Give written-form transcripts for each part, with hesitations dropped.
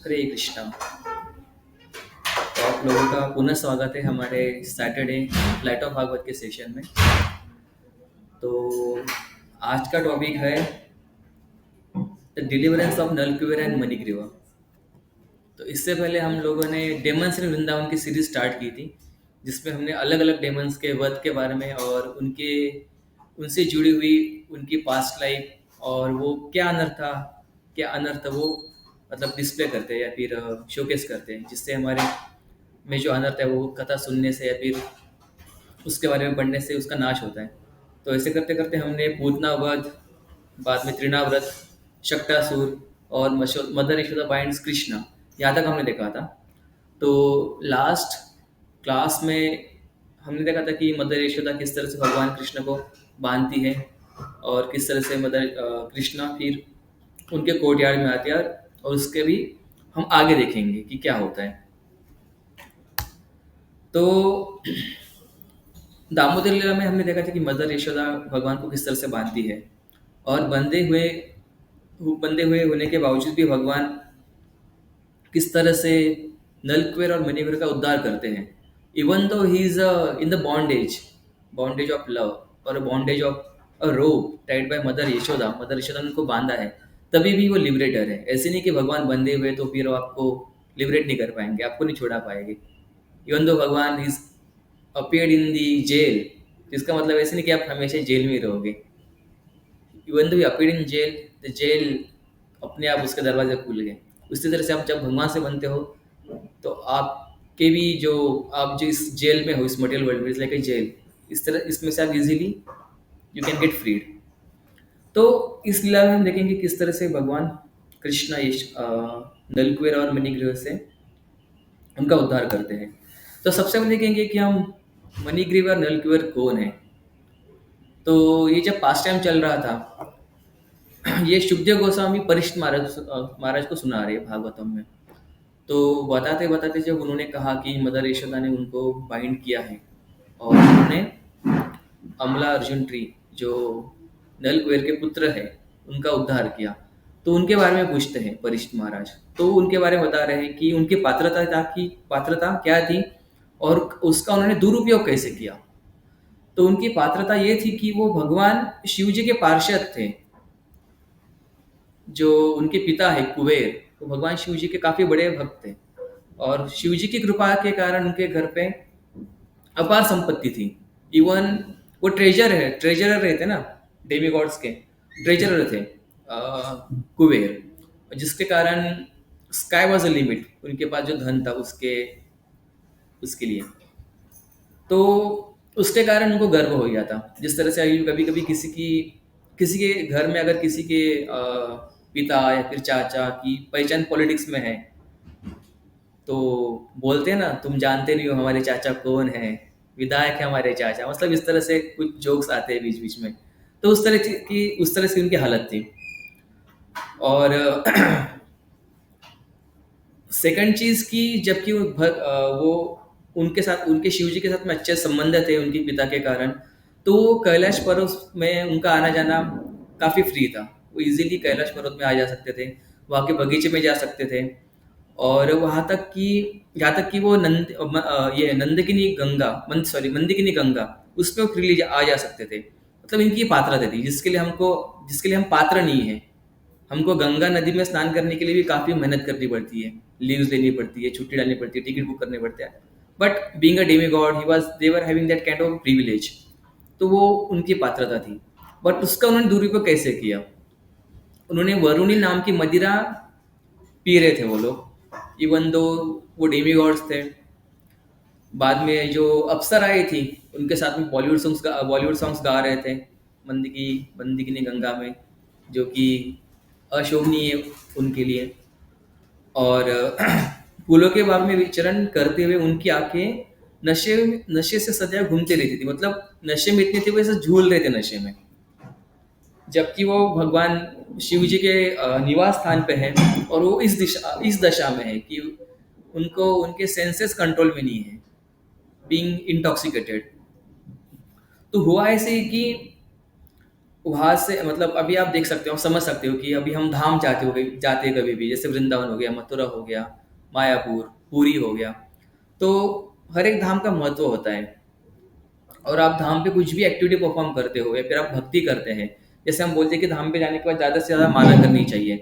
हरे कृष्णा। तो आप लोगों का पुनः स्वागत है हमारे सैटरडे फ्लाइट ऑफ भागवत के सेशन में। तो आज का टॉपिक है the deliverance of Nalakuvara and Manigriva. तो इससे पहले हम लोगों ने डेमन्स इन वृंदावन की सीरीज स्टार्ट की थी, जिसमें हमने अलग अलग डेमन्स के वध के बारे में और उनके उनसे जुड़ी हुई उनकी पास्ट लाइफ और वो क्या अनर्थ वो मतलब डिस्प्ले करते हैं या फिर शोकेस करते हैं, जिससे हमारे में जो अनर्थ है वो कथा सुनने से या फिर उसके बारे में पढ़ने से उसका नाश होता है। तो ऐसे करते करते हमने पूतना वध, बाद में तृणाव्रत, शक्टासुर और मदर यशोदा बाइंड्स कृष्णा, यहाँ तक हमने देखा था। तो लास्ट क्लास में हमने देखा था कि मदर यशोदा किस तरह से भगवान कृष्ण को बांधती है और किस तरह से मदर कृष्णा फिर उनके कोर्टयार्ड में आती है, और उसके भी हम आगे देखेंगे कि क्या होता है। तो दामोदर लीला में हमने देखा था कि मदर यशोदा भगवान को किस तरह से बांधती है, और बंधे हुए होने के बावजूद भी भगवान किस तरह से नलक्वेर और मणिग्रीवा का उद्धार करते हैं। Even though he is in the bondage of love और bondage of a rope tied by mother Yashoda ने उनको बांधा है, तभी भी वो लिबरेटर है। ऐसे नहीं कि भगवान बंधे हुए तो फिर वो आपको लिबरेट नहीं कर पाएंगे, आपको नहीं छोड़ा पाएंगे। इवन दो भगवान is appeared in the jail, इसका मतलब ऐसे नहीं कि आप हमेशा जेल में ही रहोगे। Even though appeared in jail, the jail अपने आप उसके दरवाजे खुल गए। उसी तरह से आप जब भगवान से बनते हो तो आपके भी जो आप जो इस जेल में हो, इस मटेरियल वर्ल्ड में, इज लाइक ए जेल, इस तरह इसमें से आप easily you can get freed. तो इस लीला में हम देखेंगे किस तरह से भगवान कृष्णा नलकुबेर और मणिग्रीवा से उनका उद्धार करते हैं। तो सबसे पहले देखेंगे कि हम मणिग्रीवा और नलकुबेर कौन है। तो ये जब पास्ट टाइम चल रहा था, ये शुभदेव गोस्वामी परीक्षित महाराज को सुना रहे हैं भागवतम में। तो बताते बताते जब उन्होंने कहा कि मदर यशोदा ने उनको बाइंड किया है और उन्होंने अमला अर्जुन ट्री जो नलकुबेर के पुत्र है उनका उद्धार किया, तो उनके बारे में पूछते हैं परीक्षित महाराज। तो उनके बारे में बता रहे हैं कि उनकी पात्रता क्या थी और उसका उन्होंने दुरुपयोग कैसे किया। तो उनकी पात्रता ये थी कि वो भगवान शिव जी के पार्षद थे। जो उनके पिता है कुबेर, वो भगवान शिव जी के काफी बड़े भक्त थे, और शिव जी की कृपा के कारण उनके घर पे अपार संपत्ति थी। इवन वो ट्रेजरर रहते ना, डेमी गॉड्स के ट्रेजरर थे कुबेर, जिसके कारण स्काई वॉज अ लिमिट, उनके पास जो धन था उसके उसके लिए। तो उसके कारण उनको गर्व हो गया था। जिस तरह से अभी कभी कभी किसी के घर में अगर किसी के पिता या फिर चाचा की पहचान पॉलिटिक्स में है, तो बोलते हैं ना, तुम जानते नहीं हो हमारे चाचा कौन है, विधायक है हमारे चाचा, मतलब इस तरह से कुछ जोक्स आते हैं बीच बीच में। तो उस तरह से उनकी हालत थी। और सेकंड चीज की, जबकि वो उनके साथ, उनके शिव जी के साथ में अच्छे संबंध थे उनके पिता के कारण, तो वो कैलाश पर्वत में उनका आना जाना काफी फ्री था। वो इजीली कैलाश पर्वत में आ जा सकते थे, वहाँ के बगीचे में जा सकते थे, और यहाँ तक कि वो ये मंदिकिनी गंगा, उसमें वो फ्रीली आ जा सकते थे। मतलब इनकी पात्रता थी, जिसके लिए हम पात्र नहीं है। हमको गंगा नदी में स्नान करने के लिए भी काफी मेहनत करनी पड़ती है, लीव्स लेनी पड़ती है, छुट्टी डालनी पड़ती है, टिकट बुक करने पड़ते हैं। But being a Demi God, he was they were having that kind of privilege. तो वो उनकी पात्रता थी। बट उसका उन्होंने दुरुपयोग कैसे किया? उन्होंने वरुणी नाम की मदिरा पी रहे थे वो लोग, इवन दो वो डेमी गॉड्स थे। बाद में जो अप्सराएं थी, उनके साथ में बॉलीवुड सॉन्ग्स गा रहे थे मंदिकिनी गंगा में, जो कि अशोभनीय है उनके लिए। और फूलों के बाग में विचरण करते हुए उनकी आंखें नशे से सदैव घूमती रहती थी। मतलब नशे में इतने थे, वो ऐसे झूल रहे थे नशे में, जबकि वो भगवान शिव जी के निवास स्थान पे है, और वो इस दशा में है कि उनको उनके सेंसेस कंट्रोल में नहीं है, बीइंग इंटॉक्सिकेटेड। तो हुआ ऐसे ही कि वहाँ से मतलब अभी आप देख सकते हो, समझ सकते हो कि अभी हम धाम जाते हैं कभी भी, जैसे वृंदावन हो गया, मथुरा हो गया, मायापुर, पुरी हो गया। तो हर एक धाम का महत्व होता है। और आप धाम पे कुछ भी एक्टिविटी परफॉर्म करते हो या फिर आप भक्ति करते हैं, जैसे हम बोलते हैं कि धाम पे जाने के बाद ज़्यादा से ज़्यादा माला करनी चाहिए,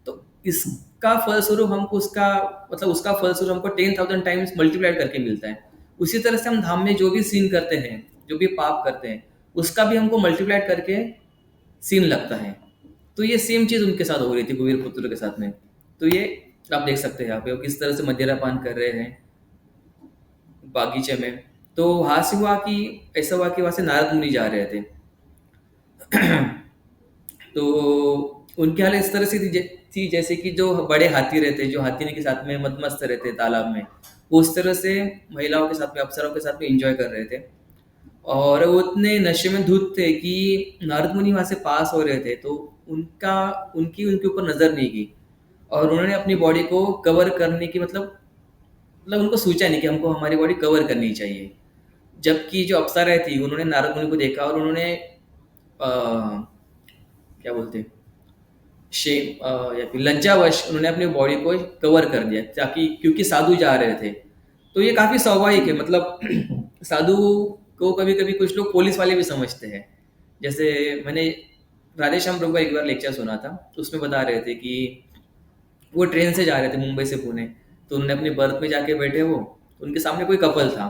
तो इसका फलस्वरूप हमको उसका मतलब उसका फलस्वरूप हमको 10,000 टाइम्स मल्टीप्लाइड करके मिलता है। उसी तरह से हम धाम में जो भी सीन करते हैं, जो भी पाप करते हैं, उसका भी हमको मल्टीप्लाइड करके सीन लगता है। तो ये सेम चीज़ उनके साथ हो रही थी, कुबेर पुत्र के साथ में। तो ये आप देख सकते हैं यहाँ पे वो किस तरह से मदिरा पान कर रहे हैं बागीचे में। तो वहां से हुआ कि ऐसा हुआ कि वहां से नारद मुनि जा रहे थे। तो उनकी हालत इस तरह से थी जैसे कि जो बड़े हाथी रहते, जो हाथी के साथ में मदमस्त रहते तालाब में, वो उस तरह से महिलाओं के साथ में, अप्सराओं के साथ में एंजॉय कर रहे थे। और वो उतने नशे में धुत थे कि नारद मुनि वहां से पास हो रहे थे, तो उनका उनकी उनके ऊपर नजर नहीं की, और उन्होंने अपनी बॉडी को कवर करने की मतलब उनको सोचा नहीं कि हमको हमारी बॉडी कवर करनी चाहिए। जबकि जो अप्सराएँ थी उन्होंने नारद मुनि को देखा और उन्होंने क्या बोलते हैं, या फिर लज्जावश उन्होंने अपनी बॉडी को कवर कर दिया, ताकि क्योंकि साधु जा रहे थे। तो ये काफ़ी स्वाभाविक है, मतलब साधु को कभी कभी कुछ लोग पुलिस वाले भी समझते हैं। जैसे मैंने राधेश्याम प्रभु का एक बार लेक्चर सुना था, तो उसमें बता रहे थे कि वो ट्रेन से जा रहे थे मुंबई से पुणे। तो उन्होंने अपनी बर्थ में जाके बैठे, वो तो उनके सामने कोई कपल था।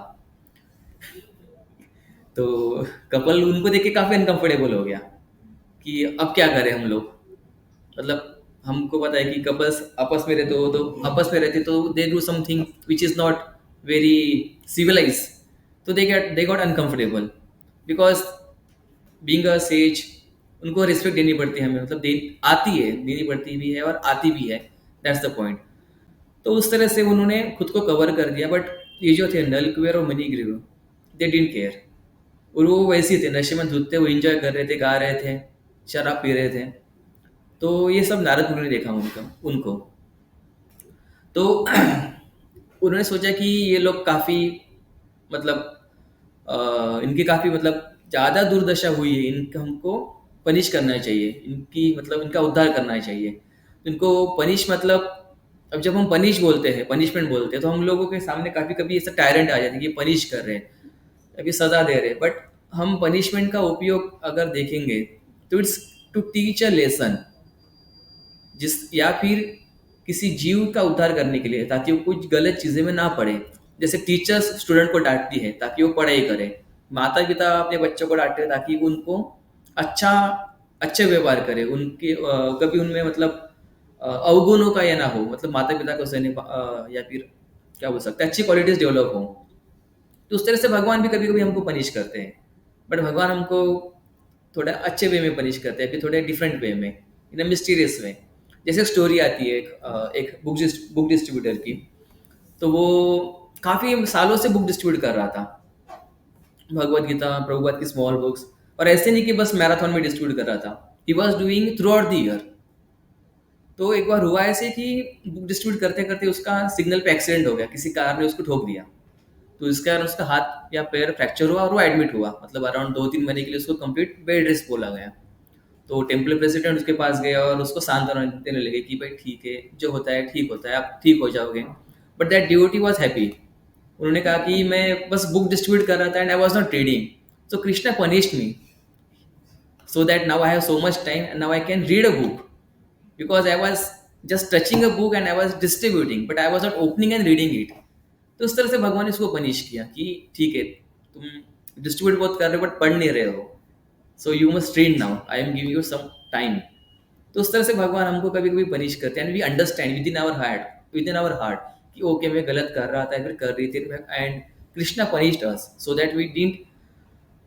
तो कपल उनको देख के काफ़ी अनकंफर्टेबल हो गया कि अब क्या करें हम लोग। मतलब हमको पता है कि कपल्स आपस में रहते हो, तो आपस में रहते तो they do something which is not very civilised. तो they got uncomfortable because being a sage उनको रिस्पेक्ट देनी पड़ती है हमें, मतलब दे आती है, देनी पड़ती भी है और आती भी है। That's the point. तो उस तरह से उन्होंने खुद को कवर कर दिया, बट ये जो थे नलकुबेर और मणिग्रीव, दे डिडंट केयर। और वो वैसे ही थे, नशे में धुत थे, वो एंजॉय कर रहे थे, गा रहे थे, शराब पी रहे थे। तो ये सब नारद मुनि ने देखा उनका उनको। तो उन्होंने सोचा कि ये लोग काफ़ी मतलब इनकी काफ़ी मतलब ज़्यादा दुर्दशा हुई है, इनका हमको पनिश करना चाहिए, इनकी मतलब इनका उद्धार करना चाहिए। तो इनको पनिश मतलब, अब जब हम पनिश बोलते हैं, पनिशमेंट बोलते हैं, तो हम लोगों के सामने काफ़ी कभी ऐसा टायरेंट आ जाता है कि पनिश कर रहे हैं, अभी सज़ा दे रहे हैं। बट हम पनिशमेंट का उपयोग अगर देखेंगे तो it's to teach a lesson, जिस या फिर किसी जीव का उद्धार करने के लिए, ताकि वो कुछ गलत चीज़ें में ना पड़े। जैसे टीचर्स स्टूडेंट को डांटती है ताकि वो पढ़ाई करे, माता पिता अपने बच्चों को डांटते हैं ताकि वो उनको अच्छा अच्छे व्यवहार करे, उनके कभी उनमें मतलब अवगुणों का या ना हो, मतलब माता पिता को सहने या फिर क्या बोल सकते हैं, अच्छी क्वालिटीज डेवलप हो। तो उस तरह से भगवान भी कभी कभी हमको पनिश करते हैं, बट भगवान हमको थोड़ा अच्छे वे में पनिश करते हैं, फिर थोड़े डिफरेंट वे में, इन अ मिस्टीरियस वे। जैसे स्टोरी आती है एक बुक डिस्ट्रीब्यूटर की। तो वो काफ़ी सालों से बुक डिस्ट्रीब्यूट कर रहा था, भगवत गीता, प्रभुपाद की स्मॉल बुक्स। और ऐसे नहीं कि बस मैराथन में डिस्ट्रीब्यूट कर रहा था, he was doing through out the year. तो एक बार हुआ ऐसे कि बुक डिस्ट्रीब्यूट करते करते उसका सिग्नल पे एक्सीडेंट हो गया, किसी कार ने उसको ठोक दिया। तो इस कारण उसका हाथ या पैर फ्रैक्चर हुआ और वो एडमिट हुआ, मतलब अराउंड 2-3 महीने के लिए उसको कंप्लीट बेड रेस्ट बोला गया। तो टेम्पल प्रेसिडेंट उसके पास गया और उसको सांत्वना देने लगे कि भाई ठीक है, जो होता है ठीक होता है, आप ठीक हो जाओगे। But that devotee was happy. उन्होंने कहा कि मैं बस बुक डिस्ट्रीब्यूट कर रहा था and I was not reading, so Krishna punished me so that now I have so much time and now I can read a book, because I was just touching a book and I was distributing, but I was not opening and reading it. तो उस तरह से भगवान ने उसको punish किया कि ठीक है, तुम डिस्ट्रीब्यूट बहुत कर रहे हो बट पढ़ नहीं रहे हो, so you must read now, I am giving you some time. तो उस तरह से भगवान हमको कभी कभी पनिश करते हैं and we understand within our heart कि ओके मैं गलत कर रहा था या फिर कर रही थी, and Krishna punished us so that we didn't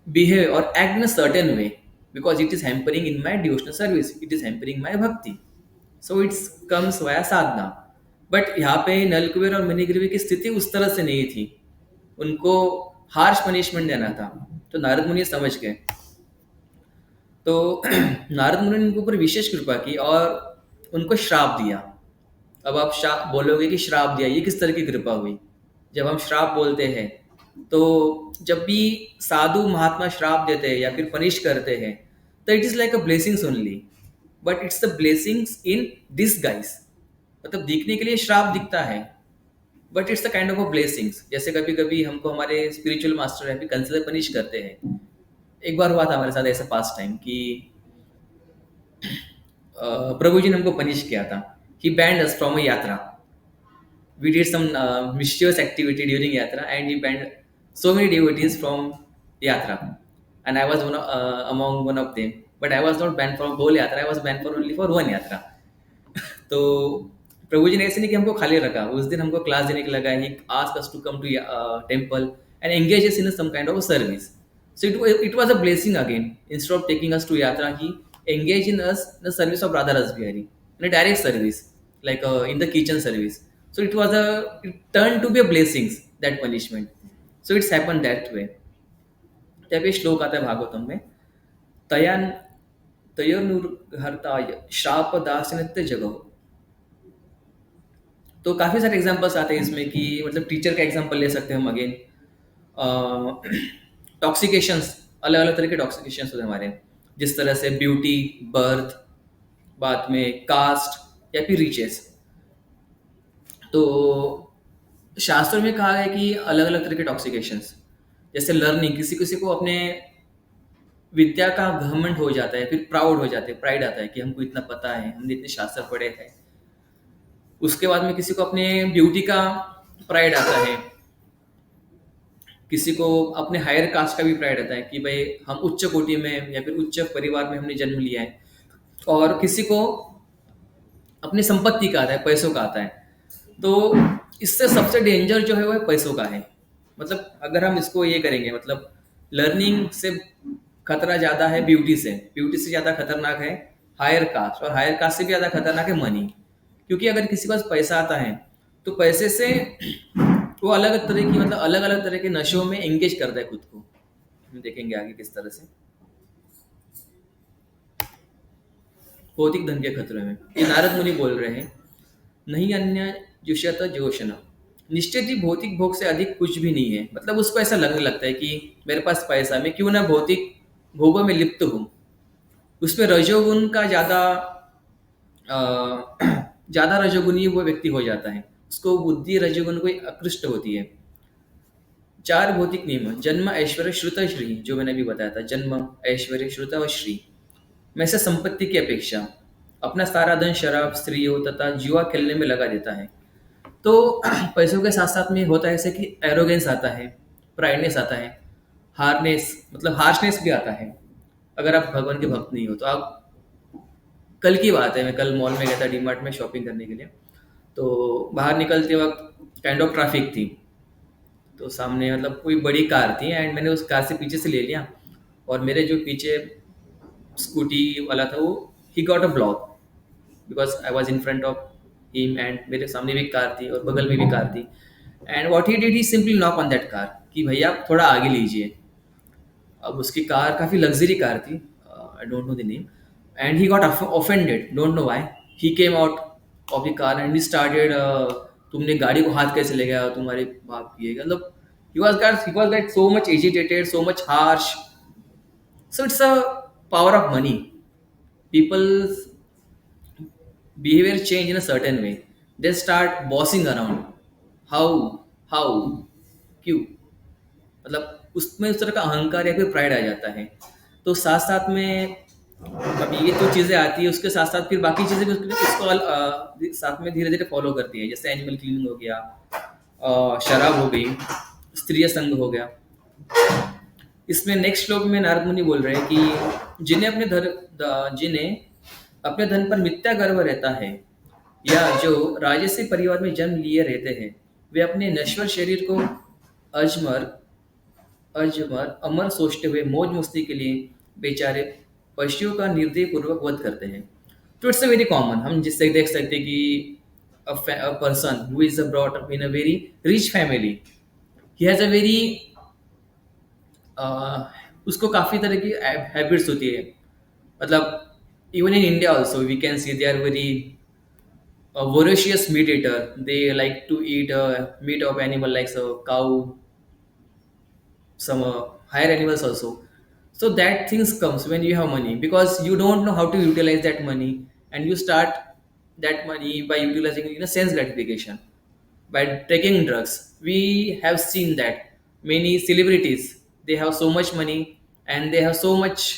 behave or act in a certain way, because it is hampering in my devotional service, it is hampering my bhakti, so it comes via sadhana. But यहाँ पे नलकुबेर और मणिग्रीव की स्थिति उस तरह से नहीं थी, उनको हार्श पनिशमेंट देना था। तो नारद मुनि समझ गए। तो नारद मुनि ने उनके ऊपर विशेष कृपा की और उनको श्राप दिया। अब आप श्राप बोलोगे कि श्राप दिया, ये किस तरह की कृपा हुई? जब हम श्राप बोलते हैं, तो जब भी साधु महात्मा श्राप देते हैं या फिर पनिश करते हैं, तो it is like a blessings only, but it's the blessings in disguise. मतलब दिखने के लिए श्राप दिखता है, but it's the kind of a blessings. जैसे कभी कभी हमको हमारे स्पिरिचुअल मास्टर है कंसिडर पनिश करते हैं। एक बार हुआ था हमारे साथ ऐसा पास्ट टाइम कि प्रभु जी ने हमको पनिश किया था। ही बैंड अस फ्रॉम अ यात्रा। We did some mischievous activity during yatra, and he banned so many devotees from yatra, and I was among one of them. But I was not banned from whole yatra. I was banned for only for one yatra. तो प्रभु जी ने ऐसे नहीं कि हमको खाली रखा। उस दिन हमको क्लास देने के लगा। He asked us to come to temple and engage us in some kind of service. So it was a blessing again. Instead of taking us to yatra, he engaged in us in the service of Radha Rasbihari, in a direct service, like in the kitchen service. So it turned to be a blessings, that punishment. So it's happened that way. त्या पे श्लोक आता है भागवतम में, तयान तयोनुर्हर्ताय श्राप दास नित्य जगो। तो काफ़ी सारे एग्जांपल्स आते हैं इसमें कि मतलब टीचर का एग्जांपल ले सकते हैं हम अगेन। टॉक्सिकेशंस, अलग अलग तरह के टॉक्सिकेशंस होते हैं हमारे, जिस तरह से ब्यूटी, बर्थ, बाद में कास्ट या फिर रिचेस। तो शास्त्रों में कहा है कि अलग अलग तरह के टॉक्सिकेशंस, जैसे लर्निंग, किसी किसी को अपने विद्या का घमंड हो जाता है, फिर प्राउड हो जाते हैं, प्राइड आता है कि हमको इतना पता है, हमने इतने शास्त्र पढ़े हैं। उसके बाद में किसी को अपने ब्यूटी का प्राइड आता है, किसी को अपने हायर कास्ट का भी प्राइड आता है कि भाई हम उच्च कोटि में या फिर उच्च परिवार में हमने जन्म लिया है। और किसी को अपनी संपत्ति का आता है, पैसों का आता है। तो इससे सबसे डेंजर जो है वो पैसों का है। मतलब अगर हम इसको ये करेंगे, मतलब लर्निंग से खतरा ज़्यादा है ब्यूटी से, ब्यूटी से ज़्यादा खतरनाक है हायर कास्ट, और हायर कास्ट से भी ज़्यादा खतरनाक है मनी। क्योंकि अगर किसी के पास पैसा आता है तो पैसे से वो अलग तरह की, मतलब अलग अलग तरह के नशों में एंगेज करता है खुद को। हम देखेंगे आगे किस तरह से भौतिक धन के खतरे में। ये नारद मुनि बोल रहे हैं, नहीं अन्य जुष्यत जोशना। निश्चित ही भौतिक भोग से अधिक कुछ भी नहीं है। मतलब उसको ऐसा लगने लगता है कि मेरे पास पैसा, मैं क्यों ना भौतिक भोगों में लिप्त हूँ। उसमें रजोगुण का ज़्यादा ज़्यादा रजोगुणी वो व्यक्ति हो जाता है, उसको बुद्धि रजोगुण को आकृष्ट होती है। चार भौतिक नियम, जन्म, ऐश्वर्य, श्रुत, श्री, जो मैंने अभी बताया था, जन्म, ऐश्वर्य, श्रुत और श्री में से संपत्ति की अपेक्षा अपना सारा धन शराब, स्त्रियों तथा जुआ खेलने में लगा देता है। तो पैसों के साथ साथ में होता है ऐसे कि एरोगेंस आता है, प्राइडनेस आता है, हार्नेस मतलब हार्शनेस भी आता है। अगर आप भगवान के भक्त नहीं हो तो आप, कल की बात है, मैं कल मॉल में गया था डीमार्ट में शॉपिंग करने के लिए। तो बाहर निकलते वक्त काइंड ऑफ ट्रैफिक थी। तो सामने मतलब कोई बड़ी कार थी एंड मैंने उस कार से पीछे से ले लिया, और मेरे जो पीछे स्कूटी वाला था वो, ही got a block because I was in front of him, and मेरे सामने भी कार थी और बगल में भी कार थी। And what he did, he simply knock on that car कि भैया आप थोड़ा आगे लीजिए। अब उसकी कार काफ़ी लग्जरी कार थी, I don't know the name, and he got offended, don't know why. He came out of the car and he started, तुमने गाड़ी को हाथ कैसे ले गया, तुम्हारे बाप की है, मतलब he was like so much agitated, so much harsh. So it's a power of money. People's behavior change in a certain way. They start bossing around. How क्यों, मतलब उसमें उस तरह का अहंकार या फिर प्राइड आ जाता है। तो साथ साथ में अब ये तो चीज़ें आती है, उसके साथ साथ फिर बाकी चीज़ें भी उसको साथ में धीरे धीरे फॉलो करती है। जैसे एनिमल क्लीनिंग हो गया, शराब हो गई, स्त्रीय संग हो गया। इसमें नेक्स्ट श्लोक में नारद मुनि बोल रहे हैं कि जिन्हें अपने धन पर मिथ्या गर्व रहता है, या जो राजसी परिवार में जन्म लिए रहते हैं, वे अपने नश्वर शरीर को अजमर अजमर अमर सोचते हुए मौज मस्ती के लिए बेचारे पशुओं का निर्दय पूर्वक वध करते हैं। तो इट्स अ वेरी कॉमन, हम जिससे देख सकते हैं कि a person who is brought up in a very rich family, he has a very उसको काफ़ी तरह की हैबिट्स होती है। मतलब even in India also we can see they are very voracious meat eater. They like to eat meat of animal like so cow, some higher animals also. So that things comes when you have money, because you don't know how to utilize that money, and you start that money by utilizing it in a sense gratification, by taking drugs. We have seen that many celebrities, they have so much money, and they have so much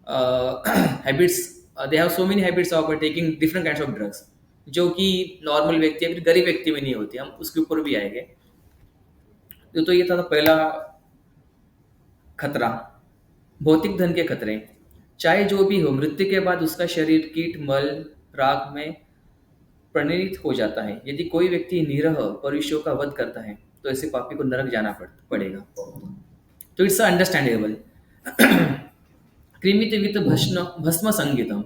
habits, they have so many habits of taking different kinds of drugs, जो कि normal व्यक्ति या फिर गरीब व्यक्ति में नहीं होती, हम उसके ऊपर भी आएंगे। तो ये था पहला खतरा, भौतिक धन के खतरे। चाहे जो भी हो, मृत्यु के बाद उसका शरीर कीट मल राख में परिणित हो जाता है। यदि कोई व्यक्ति निरह परुषों का वध करता है, तो ऐसे पापी को नरक जाना पड़ेगा। तो इट्स अंडरस्टैंडेबल। कृमित वित भस्म भस्म संगीतम,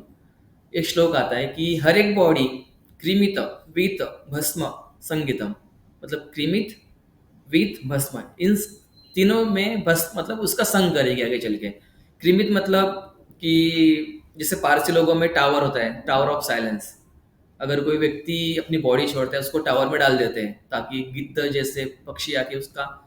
एक श्लोक आता है कि हर एक बॉडी कृमित वित भस्म संगीतम, मतलब कृमित वित भस्म, इन तीनों में भस्म मतलब उसका संग करेगी आगे चल के। कृमित मतलब कि जैसे पारसी लोगों में टावर होता है, टावर ऑफ साइलेंस। अगर कोई व्यक्ति अपनी बॉडी छोड़ता है, उसको टावर में डाल देते हैं ताकि गिद्ध जैसे पक्षी आके उसका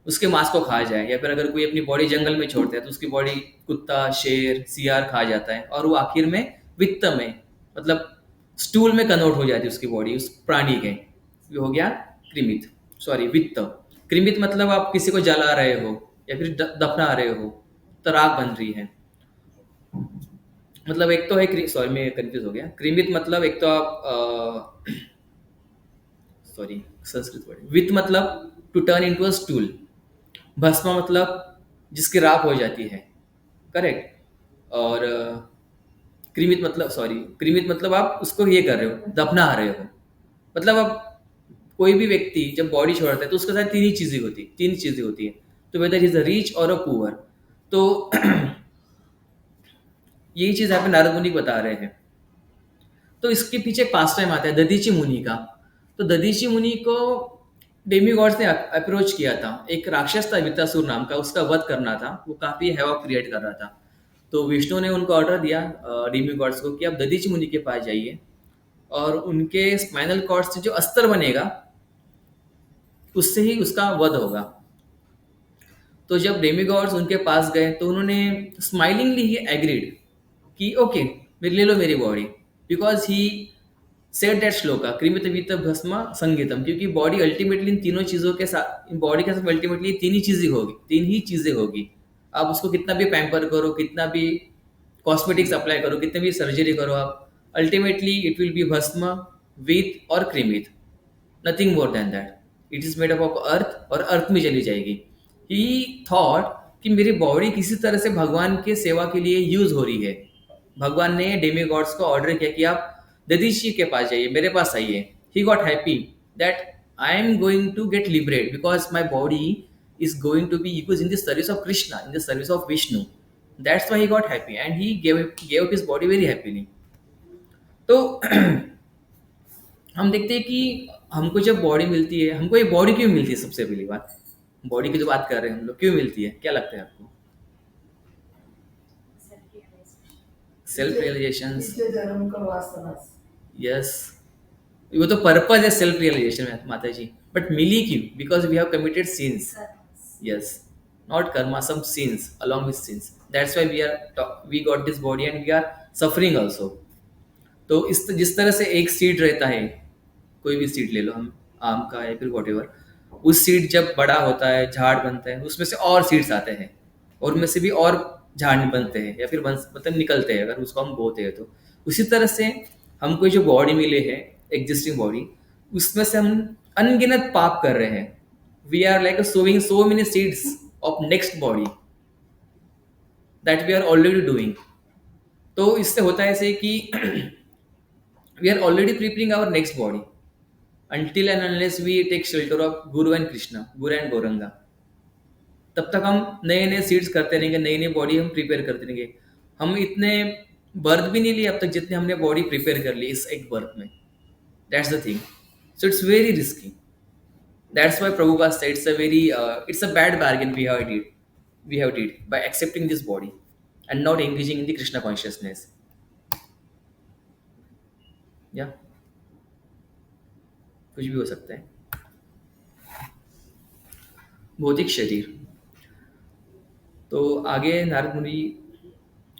उसके मांस को खा जाए, या फिर अगर कोई अपनी बॉडी जंगल में छोड़ता है तो उसकी बॉडी कुत्ता शेर सियार खा जाता है, और वो आखिर में वित्त में मतलब स्टूल में कन्वर्ट हो जाती है उसकी बॉडी उस प्राणी के। ये हो गया कृमित, सॉरी वित्त। कृमित मतलब आप किसी को जला रहे हो या फिर दफना रहे हो, तो राख बन रही है। मतलब एक तो है, सॉरी मैं कंफ्यूज हो गया। कृमित मतलब एक तो आप सॉरी संस्कृत वर्ड, वित्त मतलब to turn into a stool, भस्म मतलब जिसकी राख हो जाती है, करेक्ट। और कृमित मतलब, सॉरी कृमित मतलब आप उसको ये कर रहे हो, दफना रहे हो। मतलब आप कोई भी व्यक्ति जब बॉडी छोड़ता है तो उसके साथ तीन चीजें होती है। तो वेदर इज अ रिच और अ पुअर। तो यही चीज यहाँ पे नारद मुनि बता रहे हैं। तो इसके पीछे एक पास टाइम आता है दधीची मुनि का। तो दधीची मुनि को डेमीगॉड्स ने अप्रोच किया था। एक राक्षस था वित्तासुर नाम का, उसका वध करना था, वो काफी हैवॉक क्रिएट कर रहा था। तो विष्णु ने उनको ऑर्डर दिया डेमीगॉड्स को कि आप दधीची मुनि के पास जाइए, और उनके स्पाइनल कॉर्ड से जो अस्त्र बनेगा उससे ही उसका वध होगा। तो जब डेमीगॉड्स उनके पास गए तो उन्होंने स्माइलिंगली ही एग्रीड कि ओके मेरे ले लो मेरी body, because he said that shloka कृमित वित्त भस्म संगीतम, क्योंकि बॉडी अल्टीमेटली इन तीनों चीजों के साथ, इन बॉडी के साथ अल्टीमेटली तीन ही चीजें होगी। आप उसको कितना भी पैम्पर करो, कितना भी कॉस्मेटिक्स अप्लाई करो, कितने भी सर्जरी करो, आप अल्टीमेटली इट विल बी भस्म विथ और कृमित, nothing more than that. It is made up of earth, और अर्थ में चली जाएगी। ही थॉट कि मेरी बॉडी किसी तरह से भगवान के सेवा के लिए यूज हो रही है। भगवान ने डेमी गॉड्स को ऑर्डर किया कि आप ददीशी के पास जाइए, मेरे पास आइए। He got happy that I am going to get liberate because my body is going to be used in the service of Krishna, in the service of Vishnu. That's why he got happy and he gave up his body very happily. तो हम देखते हैं कि हमको जब body मिलती है, हमको ये बॉडी क्यों मिलती है? सबसे पहली बात, बॉडी की जो बात कर रहे हैं हम लोग, क्यों मिलती है, क्या लगता है आपको? सेल्फ रियलाइजेशन, इसलिए जन्म का वास्ता बस। यस, वो तो पर्पज है सेल्फ रियलाइजेशन में माता जी। बट मिली क्यों? Because we have committed sins. Yes, not karma, some sins, along with sins. That's why we got this body and we are suffering also. तो जिस तरह से एक सीड रहता है, कोई भी सीड ले लो हम, आम का या फिर वॉटेवर, उस सीड जब बड़ा होता है, झाड़ बनता है, उसमें से और सीड्स आते हैं, और उनमें से भी और झाड़ बनते हैं या फिर मतलब निकलते हैं अगर उसको हम बोते हैं तो। उसी तरह से हमको जो बॉडी मिले है, एग्जिस्टिंग बॉडी, उसमें से हम अनगिनत पाप कर रहे हैं। We are like sowing so many seeds of next body that we are already doing. तो इससे होता है ऐसे कि we are already preparing our next body until and unless we take shelter of Guru and Krishna, Guru and Gauranga, तब तक हम नए नए सीड्स करते रहेंगे, नई नई बॉडी हम प्रिपेयर करते रहेंगे। हम इतने बर्थ भी नहीं लिए अब तक जितने हमने बॉडी प्रिपेयर कर ली इस एक बर्थ में। That's the thing. So it's very risky. That's why Prabhupada said it's a bad bargain we have did by accepting this body and not engaging in the Krishna consciousness. या कुछ भी हो सकता है। भौतिक शरीर, तो आगे नारद मुनि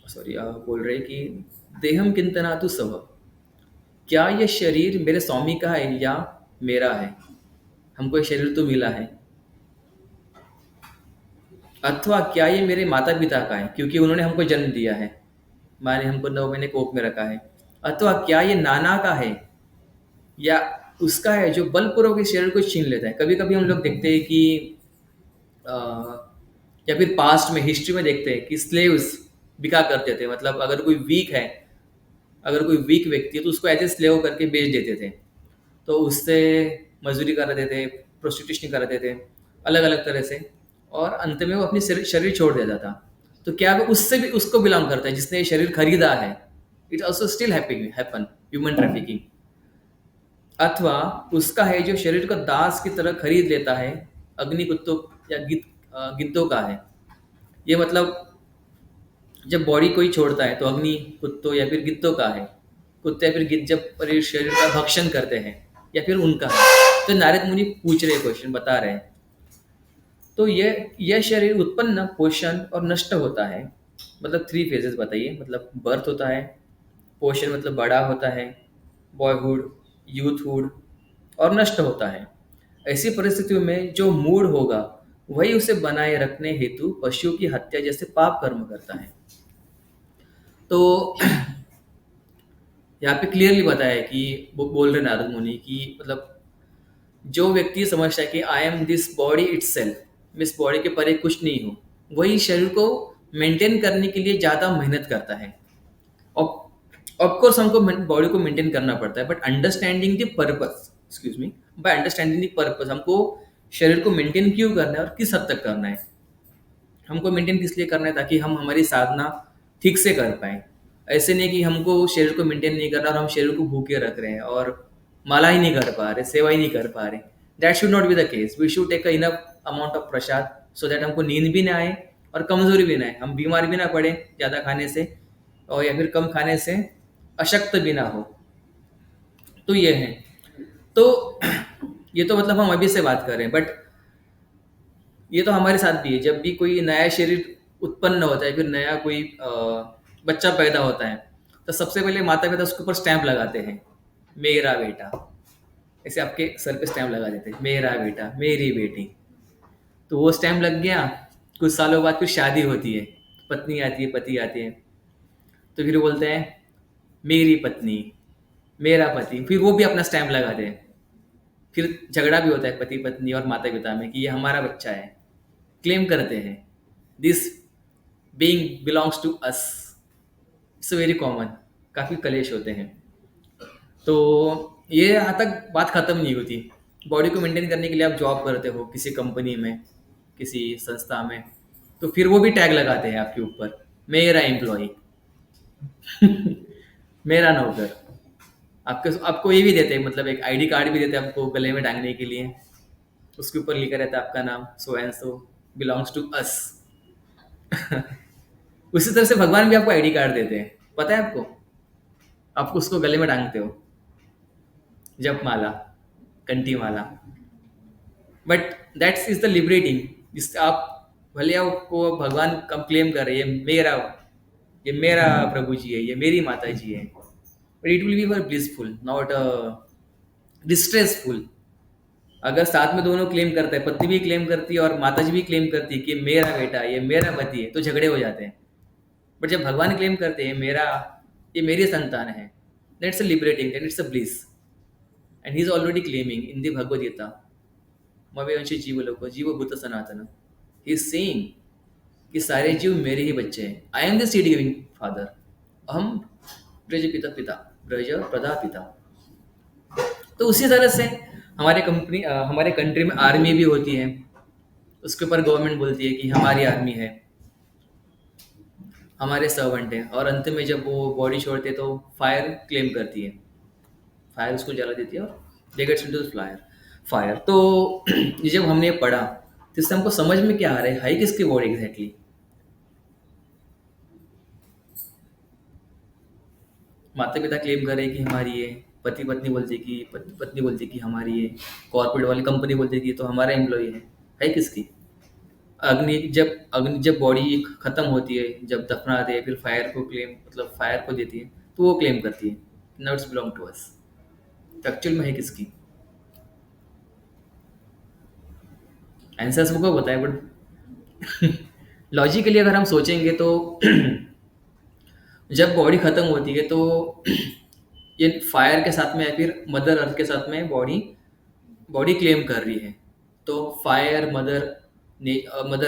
सॉरी बोल रहे कि देहम किंतना तु सव, क्या ये शरीर मेरे स्वामी का है या मेरा है? हमको ये शरीर तो मिला है। अथवा क्या ये मेरे माता पिता का है क्योंकि उन्होंने हमको जन्म दिया है, माने हमको 9 महीने कोख में रखा है। अथवा क्या ये नाना का है या उसका है जो बलपूर्वक इस शरीर को छीन लेता है। कभी कभी हम लोग देखते हैं कि अ, या फिर पास्ट में हिस्ट्री में देखते हैं कि स्लेव्स बिका करते थे, मतलब अगर कोई वीक व्यक्ति है तो उसको एज ए स्लेव करके बेच देते थे। तो उससे मजदूरी कराते थे, प्रोस्टिट्यूशन कराते थे, अलग अलग तरह से, और अंत में वो अपनी शरीर छोड़ देता था। तो क्या वो उससे भी उसको बिलोंग करता है जिसने ये शरीर खरीदा है? It also still happen human trafficking. अथवा उसका है जो शरीर को दास की तरह खरीद लेता है, अग्नि कुत्तों या गिद्धों का है। ये मतलब जब बॉडी कोई छोड़ता है तो अग्नि कुत्तों या फिर गिद्धों का है। कुत्ते या फिर गिद्ध जब शरीर का भक्षण करते हैं या फिर उनका है। तो नारद मुनि पूछ रहे क्वेश्चन बता रहे हैं। तो यह शरीर उत्पन्न, पोषण और नष्ट होता है। मतलब 3 फेजेस बताइए। मतलब बर्थ होता है, पोषण मतलब बड़ा होता है, बॉयहुड, यूथहुड, और नष्ट होता है। ऐसी परिस्थितियों में जो मूड होगा वही उसे बनाए रखने हेतु पशुओं की हत्या जैसे पाप कर्म करता है। तो यहाँ पे क्लियरली बताया है कि वो बोल रहे नारद मुनि कि मतलब जो व्यक्ति समझता है कि I am this body itself, मैं इस बॉडी के परे कुछ नहीं हूँ, वही शरीर को मेंटेन करने के लिए ज़्यादा मेहनत करता है। ऑफ कोर्स हमको बॉडी को मेंटेन करना पड़ता है, but understanding the purpose, excuse me, by understanding the purpose, हमको शरीर को मेंटेन क्यों करना है और किस हद तक करना है। हमको मेंटेन किस लिए करना है? ताकि हम हमारी साधना ठीक से कर पाए। ऐसे नहीं कि हमको शरीर को मेंटेन नहीं करना और हम शरीर को भूखे रख रहे हैं और माला ही नहीं कर पा रहे, सेवा ही नहीं कर पा रहे। That should not be the case. We should take enough amount of prasad so that हमको नींद भी ना आए और कमजोरी भी ना आए, हम बीमार भी ना पड़े ज़्यादा खाने से, और या फिर कम खाने से अशक्त भी ना हो। तो ये है। तो ये तो मतलब हम अभी से बात कर रहे हैं, बट ये तो हमारे साथ भी है। जब भी कोई नया शरीर उत्पन्न होता है, फिर नया कोई बच्चा पैदा होता है, तो सबसे पहले माता पिता उसके ऊपर स्टैंप लगाते हैं, मेरा बेटा। ऐसे आपके सर पे स्टैंप लगा देते हैं, मेरा बेटा, मेरी बेटी। तो वो स्टैंप लग गया, कुछ सालों बाद फिर शादी होती है, पत्नी आती है, पति आते हैं, तो फिर बोलते हैं मेरी पत्नी, मेरा पति, फिर वो भी अपना स्टैंप लगाते हैं। फिर झगड़ा भी होता है पति पत्नी और माता पिता में कि ये हमारा बच्चा है, क्लेम करते हैं this being belongs to us. It's very common, काफ़ी कलेश होते हैं। तो ये यहाँ तक बात ख़त्म नहीं होती। बॉडी को मेंटेन करने के लिए आप जॉब करते हो किसी कंपनी में, किसी संस्था में, तो फिर वो भी टैग लगाते हैं आपके ऊपर, मेरा एम्प्लॉय, मेरा नौकर। आपके आपको ये भी देते हैं, मतलब एक आईडी कार्ड भी देते हैं आपको गले में टांगने के लिए। उसके ऊपर लिखा रहता है आपका नाम, so and so belongs to us. उसी तरह से भगवान भी आपको आईडी कार्ड देते हैं, पता है आपको? आपको उसको गले में टांगते हो, जप माला, कंठी माला। But that's is the liberating. जिससे आप भले आपको भगवान कम क्लेम कर रहे हैं, ये मेरा प्रभु जी है, ये मेरी माता जी है, but it will B for blissful, not distressful. अगर साथ में दोनों क्लेम करते हैं, पत्नी भी क्लेम करती है और माता जी भी क्लेम करती है कि मेरा बेटा, ये मेरा पति है, तो झगड़े हो जाते हैं। बट जब भगवान क्लेम करते हैं ये मेरी संतान है, that's a liberating, that it's a bliss. And he is already claiming in the Bhagavad Gita, मवेंशी जीव लोको जीव भूत सनातन, ही इज सेइंग कि सारे जीव मेरे ही बच्चे हैं। I am the seed giving father, अहम ब्रज पिता पिता, ब्रज प्रदा पिता। तो उसी तरह से हमारे कंट्री में आर्मी भी होती है। उसके ऊपर गवर्नमेंट बोलती है कि हमारी आर्मी है, हमारे सर्वेंट हैं, और अंत में जब वो बॉडी छोड़ते हैं तो फायर क्लेम करती है, फायर उसको जला देती है और they gets into the fire. तो ये जब हमने पढ़ा तो इससे हमको समझ में क्या आ रहा है किसकी बॉडी एग्जैक्टली? माता पिता क्लेम कर रहे हैं कि हमारी है, पति पत्नी बोलती है कि पत्नी बोलती है कि हमारी है, कॉर्पोरेट वाली कंपनी बोलती है कि तो हमारा एम्प्लॉय है किसकी? अग्नि जब बॉडी खत्म होती है, जब दफनाते हैं, फिर फायर को क्लेम मतलब फायर को देती है, तो वो क्लेम करती है now it's belong to us. Actual में है किसकी? आंसर सबको पता है, बट लॉजिकली अगर हम सोचेंगे तो जब बॉडी खत्म होती है तो ये फायर के साथ में या फिर मदर अर्थ के साथ में बॉडी बॉडी क्लेम कर रही है। तो फायर, मदर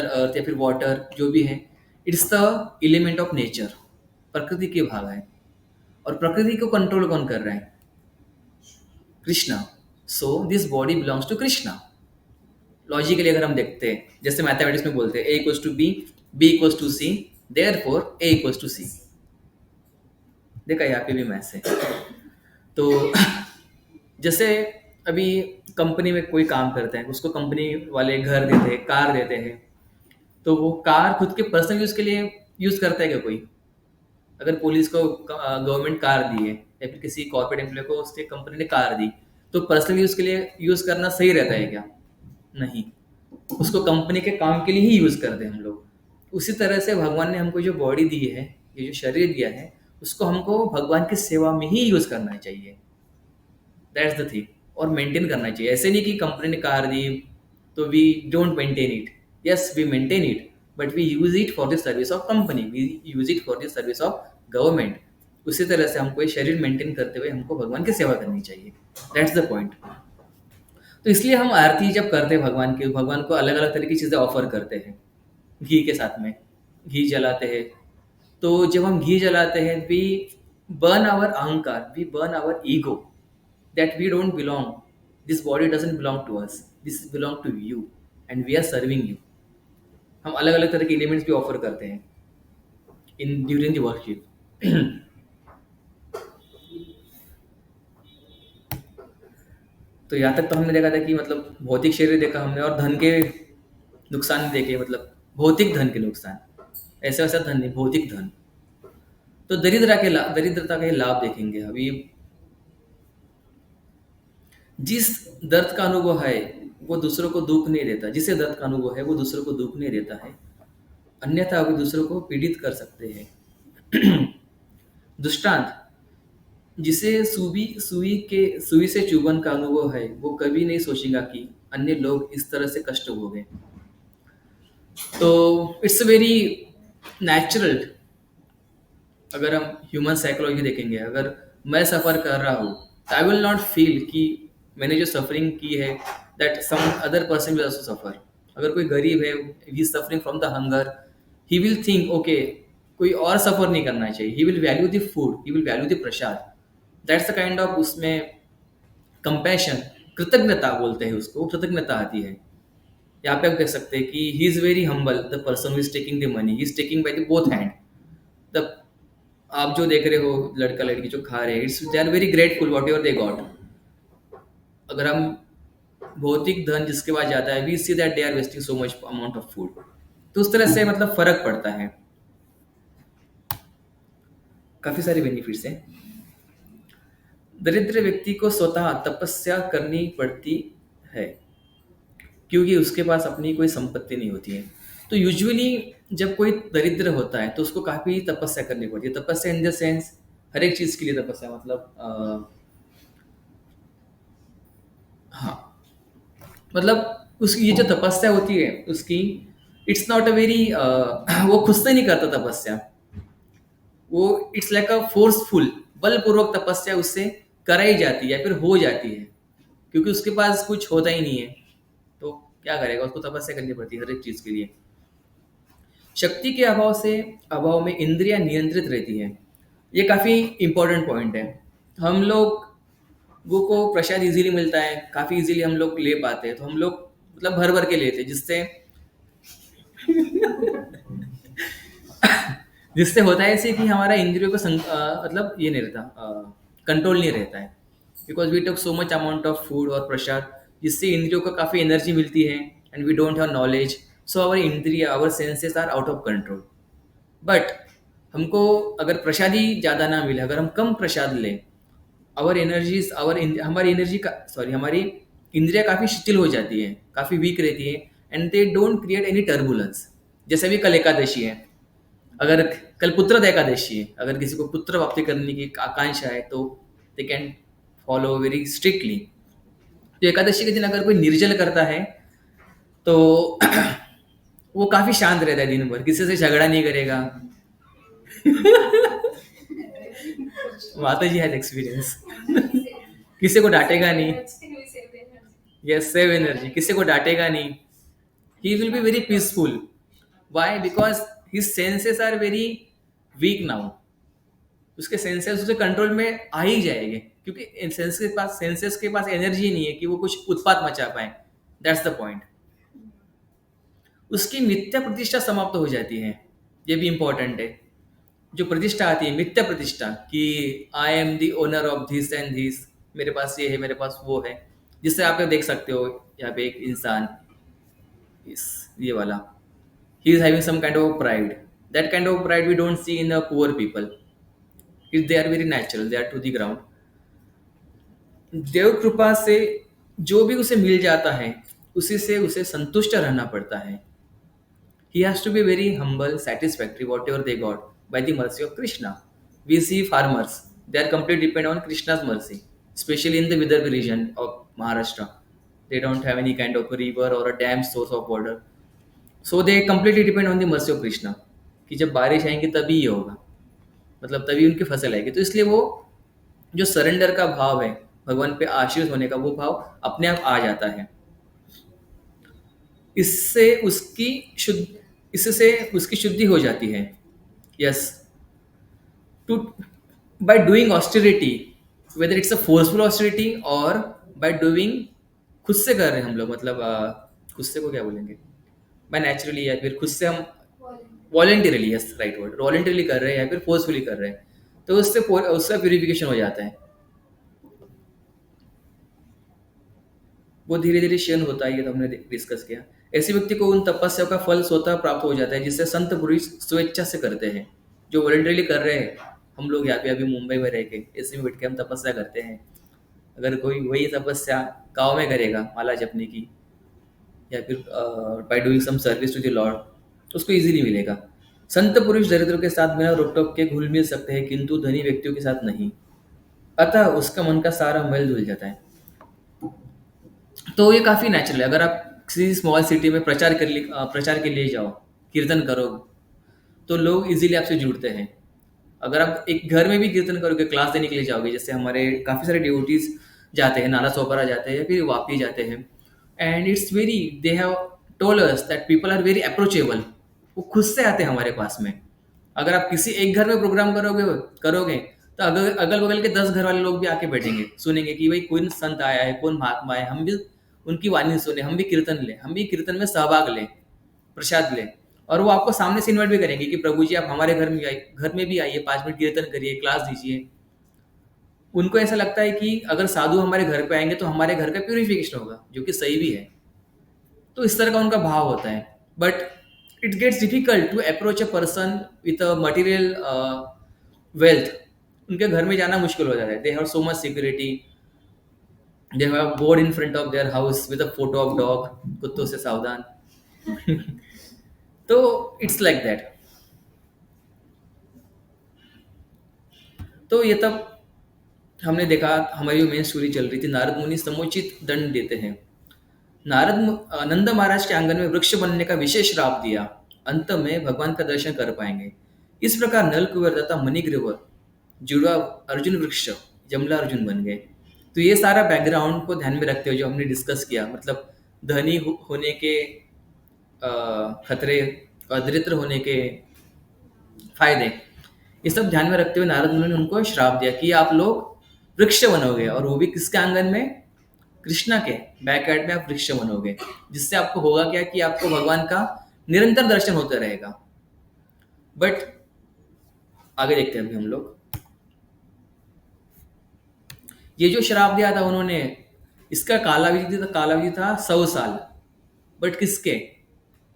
अर्थ या फिर वाटर जो भी है, it's the element of nature, प्रकृति के भाग है। और प्रकृति को कंट्रोल कौन कर रहा है? Krishna. So this body belongs to Krishna. Logically अगर हम देखते हैं, जैसे मैथमेटिक्स में बोलते हैं A equals to B, B equals to C, therefore A equals to C. देखा, यहाँ पे भी मैथ्स है। तो जैसे अभी कंपनी में कोई काम करते हैं, उसको कंपनी वाले घर देते हैं, कार देते हैं, तो वो कार खुद के पर्सनल यूज के लिए यूज करता है क्या कोई? अगर पुलिस को गवर्नमेंट कार दी है या फिर किसी कॉर्पोरेट एम्प्लॉय को उसके कंपनी ने कार दी, तो पर्सनल यूज के लिए यूज करना सही रहता है क्या? नहीं, उसको कंपनी के काम के लिए ही यूज करते हैं हम लोग। उसी तरह से भगवान ने हमको जो बॉडी दी है, ये जो शरीर दिया है, उसको हमको भगवान की सेवा में ही यूज करना चाहिए। That's the thing. और मेंटेन करना चाहिए। ऐसे नहीं कि कंपनी ने कार दी तो we don't maintain it. Yes, we maintain it, but we use it for the service of company, we use it for the service of government. उसी तरह से हमको ये शरीर मेंटेन करते हुए हमको भगवान की सेवा करनी चाहिए। That's the point. तो इसलिए हम आरती जब करते हैं भगवान की, भगवान को अलग अलग तरह की चीज़ें ऑफर करते हैं। घी के साथ में घी जलाते हैं। तो जब हम घी जलाते हैं, वी बर्न आवर अहंकार, we burn our ego, that we don't belong. This body doesn't belong to us. This belong to you, and we are serving you. हम अलग अलग तरह के एलिमेंट्स भी ऑफर करते हैं इन ड्यूरिंग द वर्शिप। तो यहाँ तक तो हमने देखा था कि मतलब भौतिक शरीर देखा हमने, और धन के नुकसान भी देखे, मतलब भौतिक धन के नुकसान। ऐसा वैसा धन नहीं, भौतिक धन। तो दरिद्रता के लाभ देखेंगे अभी। जिस दर्द का अनुभव है वो दूसरों को दुख नहीं देता, जिसे दर्द का अनुभव है वो दूसरों को दुख नहीं देता है, अन्यथा वे दूसरों को पीड़ित कर सकते हैं। दृष्टांत, जिसे सुई से चुभन का अनुभव है, वो कभी नहीं सोचेगा कि अन्य लोग इस तरह से कष्ट भोगे। तो इट्स वेरी नेचुरल। अगर हम ह्यूमन साइकोलॉजी देखेंगे, अगर मैं सफ़र कर रहा हूँ तो आई विल नॉट फील कि मैंने जो सफरिंग की है that some other person will also suffer. अगर कोई गरीब है, he is suffering from the hunger, he will think okay, कोई और सफ़र नहीं करना चाहिए। He will value the food, he will value the prasad. That's the kind of उसमें कंपैशन, कृतज्ञता बोलते हैं उसको, कृतज्ञता आती है। यहाँ पे आप कह सकते हैं कि he is very humble, the person who is taking the money, he is taking by the both hand. The आप जो देख रहे हो लड़का लड़की जो खा रहे हैं, it's they are very grateful whatever they got. अगर हम भौतिक धन जिसके पास जाता है, we see that they are wasting so much amount of food. तो उस तरह से मतलब फर्क पड़ता है। काफी सारे बेनिफिट्स हैं। दरिद्र व्यक्ति को स्वतः तपस्या करनी पड़ती है क्योंकि उसके पास अपनी कोई संपत्ति नहीं होती है। तो यूजुअली जब कोई दरिद्र होता है तो उसको काफी तपस्या करनी पड़ती है। तपस्या इन द सेंस हर एक चीज के लिए तपस्या, मतलब हाँ, मतलब उसकी ये जो तपस्या होती है उसकी, इट्स नॉट अ वेरी वो खुद से नहीं करता तपस्या, वो इट्स लाइक अ फोर्सफुल, बलपूर्वक तपस्या उससे कराई जाती है या फिर हो जाती है, क्योंकि उसके पास कुछ होता ही नहीं है। तो क्या करेगा, उसको तपस्या करनी पड़ती है हर एक चीज के लिए। शक्ति के अभाव में इंद्रियां नियंत्रित रहती है। ये काफी इंपॉर्टेंट पॉइंट है। हम लोग वो को प्रसाद इजीली मिलता है, काफी इजीली हम लोग ले पाते हैं, तो हम लोग मतलब भर भर के लेते हैं, जिससे जिससे होता है ऐसे कि हमारा इंद्रियों का मतलब ये नहीं रहता, कंट्रोल नहीं रहता है, because we take so much amount of food और प्रसाद, जिससे इंद्रियों को काफ़ी एनर्जी मिलती है and we don't have knowledge, so our इंद्रिया, our senses are out of control. But हमको अगर प्रसादी ज़्यादा ना मिले, अगर हम कम प्रसाद लें, आवर हमारी एनर्जी का हमारी इंद्रिया काफ़ी शिथिल हो जाती है, काफ़ी वीक रहती है, and they don't create any turbulence. जैसे अभी कल एकादशी है, अगर कल पुत्रद एकादशी है, अगर किसी को पुत्र प्राप्ति करने की आकांक्षा है तो they can follow very strictly. तो एकादशी के दिन अगर कोई निर्जल करता है तो वो काफी शांत रहता है दिन भर, किसी से झगड़ा नहीं करेगा। माता जी हैज एक्सपीरियंस। किसी को डांटेगा नहीं। यस, सेव एनर्जी, किसी को डांटेगा नहीं। He will be very peaceful. Why? Because his senses are very weak now. उसके सेंसेस उसे कंट्रोल में आ ही जाएंगे, क्योंकि सेंसेस के पास एनर्जी नहीं है कि वो कुछ उत्पात मचा पाए। That's the point. उसकी मिथ्या प्रतिष्ठा समाप्त हो जाती है। ये भी इंपॉर्टेंट है। जो प्रतिष्ठा आती है, मिथ्या प्रतिष्ठा, कि I am the owner of this and this, मेरे पास ये है, मेरे पास वो है। जिससे आप देख सकते हो यहाँ पे एक इंसान, इस ये वाला, he is having some kind of pride. That kind of pride we don't see in the poor people. They are very natural, they are to the ground. देव कृपा से जो भी उसे मिल जाता है उसी से उसे संतुष्ट रहना पड़ता है। He has to be very humble, satisfactory whatever they got by the mercy of Krishna. We see farmers, they are completely dependent on Krishna's mercy, especially in the Vidarbha region of Maharashtra. They don't have any kind of a river or a dam source of water. So they completely depend on the mercy of Krishna, कि जब बारिश आएंगी तभी ये होगा, मतलब तभी उनकी फसल आएगी। तो इसलिए वो जो सरेंडर का भाव है, भगवान पे आश्रित होने का, वो भाव अपने आप आ जाता है। इससे उसकी शुद्ध इससे उसकी शुद्धि हो जाती है। Yes, to by doing austerity, whether it's a forceful austerity और बाय डूइंग, खुद से कर रहे हैं हम लोग, मतलब खुद से को क्या बोलेंगे, बाय नेचुरली, या फिर खुद से हम voluntarily, yes right word, voluntarily कर रहे हैं या फिर फोर्सफुली कर रहे हैं, तो उसका प्यूरिफिकेशन हो जाता है। वो धीरे धीरे क्षीण होता है, ये तो हमने डिस्कस किया। ऐसे व्यक्ति को उन तपस्या का फल स्वतः प्राप्त हो जाता है जिससे संत पुरुष स्वेच्छा से करते हैं। जो वॉलेंटरली कर रहे हैं, हम लोग यहाँ पे अभी मुंबई में रह के ऐसे में बैठ के हम तपस्या करते हैं, अगर कोई वही तपस्या गाँव में करेगा माला जपने की, या फिर by doing some service to the lord, तो उसको इजीली मिलेगा। संत पुरुष दरिद्रों के साथ बिना रोक टोक के घुल मिल सकते हैं, किंतु धनी व्यक्तियों के साथ नहीं, अतः उसका मन का सारा मैल धुल जाता है। तो ये काफ़ी नेचुरल है। अगर आप किसी स्मॉल सिटी में प्रचार के लिए जाओ, कीर्तन करो, तो लोग इजीली आपसे जुड़ते हैं। अगर आप एक घर में भी कीर्तन करोगे, क्लास देने के लिए जाओगे, जैसे हमारे काफ़ी सारे डिवोटीज जाते हैं, नाला सोपारा जाते हैं या फिर वापी जाते हैं, and it's very, they have told us that people are very approachable. वो खुद से आते हैं हमारे पास में। अगर आप किसी एक घर में प्रोग्राम करोगे तो अगल बगल के 10 घर वाले लोग भी आके बैठेंगे, सुनेंगे कि भाई कौन संत आया है, कौन महात्मा है, हम भी उनकी वाणी सुने, हम भी कीर्तन में सहभाग लें, प्रसाद लें। और वो आपको सामने से इन्वाइट भी करेंगे कि प्रभु जी आप हमारे घर में भी आइए, 5 मिनट कीर्तन करिए, क्लास दीजिए। उनको ऐसा लगता है कि अगर साधु हमारे घर पे आएंगे तो हमारे घर का प्यूरिफिकेशन होगा, जो कि सही भी है। तो इस तरह का उनका भाव होता है। But it gets difficult to approach a person with a material wealth. उनके घर में जाना मुश्किल हो जाता है। They have so much security, they have board in front of their house with a photo of dog, कुत्तों से सावधान। तो इट्स लाइक दैट। तो ये तब हमने देखा, हमारी जो मेन स्टोरी चल रही थी, नारद मुनि समुचित दंड देते हैं। नंद महाराज के आंगन में वृक्ष बनने का विशेष श्राप दिया, अंत में भगवान का दर्शन कर पाएंगे। इस प्रकार नल कुंवर तथा मणिग्रीवर जुड़वा अर्जुन वृक्ष जमला अर्जुन बन गए। तो ये सारा बैकग्राउंड को ध्यान में रखते हुए जो हमने डिस्कस किया, मतलब धनी होने के खतरे और दरिद्र होने के फायदे, ये सब ध्यान में रखते हुए नारद मुनि ने उनको श्राप दिया कि आप लोग वृक्ष बनोगे, और वो भी किसके आंगन में? कृष्णा के बैकयार्ड में आप वृक्ष बनोगे, जिससे आपको होगा क्या कि आपको भगवान का निरंतर दर्शन होता रहेगा। बट आगे देखते हैं अभी हम लोग। ये जो श्राप दिया था उन्होंने, इसका कालावधि था 100 साल। बट किसके?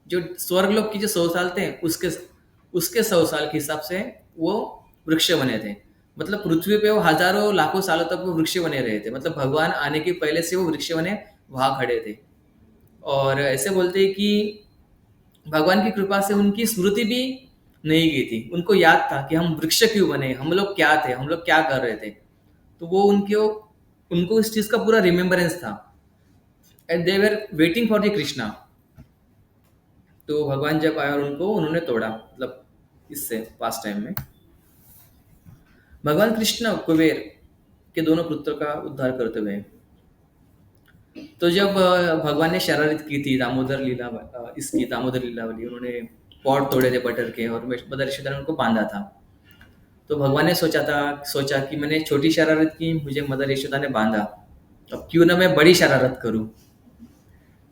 जो स्वर्गलोक की जो 100 साल थे, उसके 100 साल के हिसाब से वो वृक्ष बने थे। मतलब पृथ्वी पे वो हजारों लाखों सालों तक वो वृक्ष बने रहे थे। मतलब भगवान आने के पहले से वो वृक्ष बने वहां खड़े थे। और ऐसे बोलते हैं कि भगवान की कृपा से उनकी स्मृति भी नहीं गई थी। उनको याद था कि हम वृक्ष क्यों बने, हम लोग क्या थे, हम लोग क्या कर रहे थे। तो वो उनको उनको इस चीज का पूरा रिमेम्बरेंस था, and they were waiting for the Krishna. तो भगवान जब आए और उनको उन्होंने तोड़ा, मतलब इससे पास्ट टाइम में भगवान कृष्ण कुबेर के दोनों पुत्रों का उद्धार करते हुए। तो जब भगवान ने शरारत की थी दामोदर लीला इसकी दामोदर लीला वाली, उन्होंने पॉट तोड़े थे बटर के और मदर यशोदा ने उनको बांधा था। तो भगवान ने सोचा कि मैंने छोटी शरारत की, मुझे मदर यशोदा ने बांधा, अब क्यों ना मैं बड़ी शरारत करूं।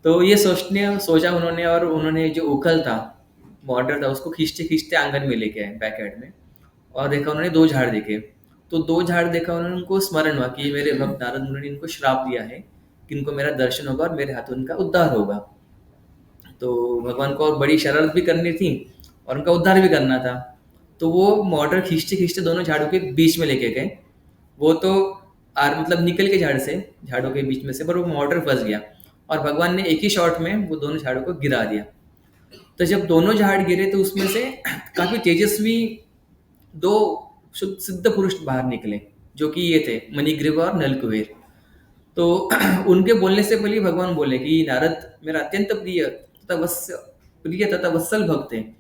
तो ये सोचा उन्होंने, और उन्होंने जो उखल था, बॉर्डर था, उसको खींचते खींचते आंगन में लेके आए बैक यार्ड में। और देखा उन्होंने दो झाड़ देखे। तो दो झाड़ देखा उन्होंने, उनको स्मरण हुआ कि मेरे भक्त नारद मुनि ने इनको श्राप दिया है कि इनको मेरा दर्शन होगा और मेरे हाथों इनका उद्धार होगा। तो भगवान को और बड़ी शरारत भी करनी थी और उनका उद्धार भी करना था। तो वो मॉर्डर खींचते खींचते दोनों झाड़ों के बीच में लेके गए। वो तो आर मतलब निकल के झाड़ों के बीच में से, पर वो मॉर्डर फंस गया और भगवान ने एक ही शॉट में वो दोनों झाड़ों को गिरा दिया। तो जब दोनों झाड़ गिरे तो उसमें से काफी तेजस्वी दो शुद्ध सिद्ध पुरुष बाहर निकले, जो कि ये थे मणिग्रीव और नलकुबेर। तो उनके बोलने से पहले ही भगवान बोले कि नारद मेरा अत्यंत प्रिय तथा वत्सल भक्त है,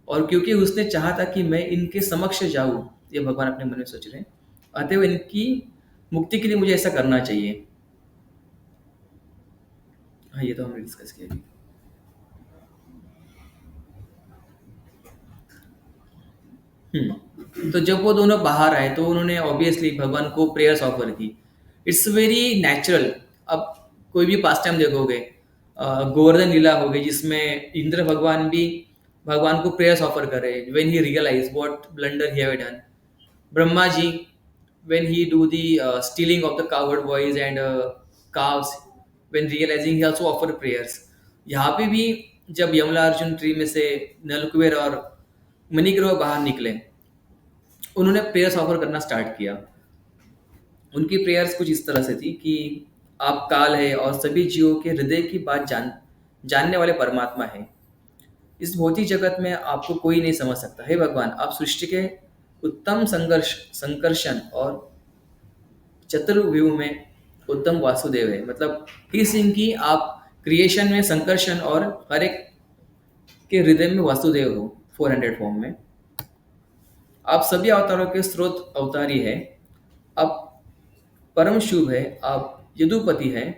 और क्योंकि उसने चाहा था कि मैं इनके समक्ष जाऊं, ये भगवान अपने मन में सोच रहे हैं, अतएव इनकी मुक्ति के लिए मुझे ऐसा करना चाहिए। हाँ, ये तो हमने डिस्कस किया अभी। तो जब वो दोनों बाहर आए तो उन्होंने ऑब्वियसली भगवान को प्रेयर्स ऑफर की। It's very natural. अब कोई भी पास टाइम देखोगे, गोवर्धन लीला हो गई जिसमें इंद्र भगवान भी भगवान को प्रेयर्स ऑफर करे when he realize what blunder he have done. Brahma ji when he do the stealing of the cowherd boys and cows, when realizing he also offer prayers। यहाँ पे भी जब यमला अर्जुन ट्री में से नलकुबेर और मणिग्रह बाहर निकले, उन्होंने प्रेयर्स ऑफर करना स्टार्ट किया। उनकी प्रेयर्स कुछ इस तरह से थी कि आप काल है और सभी जीवों के हृदय की बात जानने वाले परमात्मा है। इस भौतिक जगत में आपको कोई नहीं समझ सकता। हे भगवान, आप सृष्टि के उत्तम संकर्षण और चतुर्व्यूह में उत्तम वासुदेव है। मतलब ही सिंह की आप क्रिएशन में संकर्षण और हर एक के हृदय में वासुदेव हो 400 फॉर्म में। आप सभी अवतारों के स्रोत अवतारी है। आप परम शुभ है, आप यदुपति हैं।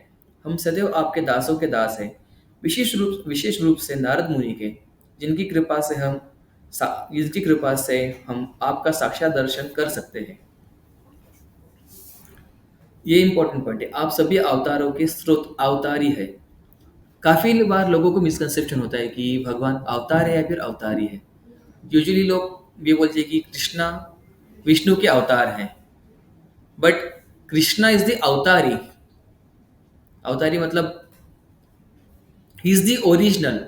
हम सदैव आपके दासों के दास हैं, विशेष रूप से नारद मुनि के, जिनकी कृपा से हम आपका साक्षात दर्शन कर सकते हैं। ये इंपॉर्टेंट पॉइंट है, आप सभी अवतारों के स्रोत अवतारी है। काफी बार लोगों को मिसकंसेप्शन होता है कि भगवान अवतार है या फिर अवतारी है। यूजुअली लोग ये बोलते हैं कि कृष्णा विष्णु के अवतार हैं, बट कृष्णा इज द अवतारी। अवतारी मतलब he is the original,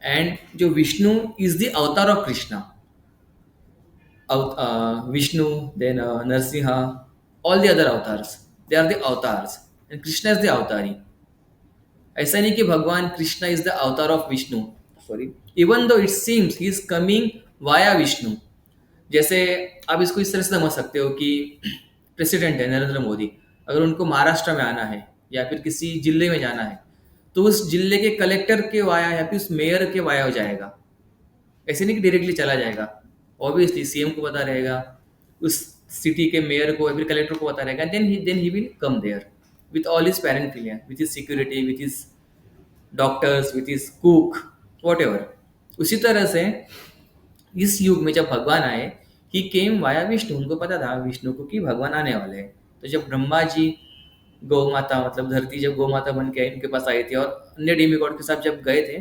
and जो Vishnu is the avatar of Krishna. Vishnu, then Narasimha, all the other avatars, they are the avatars, and Krishna is the अवतारी। ऐसा नहीं कि भगवान Krishna is the avatar of Vishnu, sorry, even though it seems he is coming via Vishnu. जैसे आप इसको इस तरह से समझ सकते हो कि प्रेसिडेंट है नरेंद्र मोदी, अगर उनको महाराष्ट्र में आना है या फिर किसी जिले में जाना है, तो उस जिले के कलेक्टर के वाया या फिर उस मेयर के वाया हो जाएगा। ऐसे नहीं कि डायरेक्टली चला जाएगा। ऑब्वियसली सीएम को पता रहेगा, उस सिटी के मेयर को या फिर कलेक्टर को पता रहेगा, then he will come there with all his paraphernalia, with his security, with his doctors, with his cook, whatever. उसी तरह से इस युग में जब भगवान आए, ही केम वाया विष्णु। उनको पता था विष्णु को कि भगवान आने वाले हैं। तो जब ब्रह्मा जी गौ माता, मतलब धरती जब गौ माता बन के इनके पास आए थे और अन्य डेमिगॉड के साथ जब गए थे,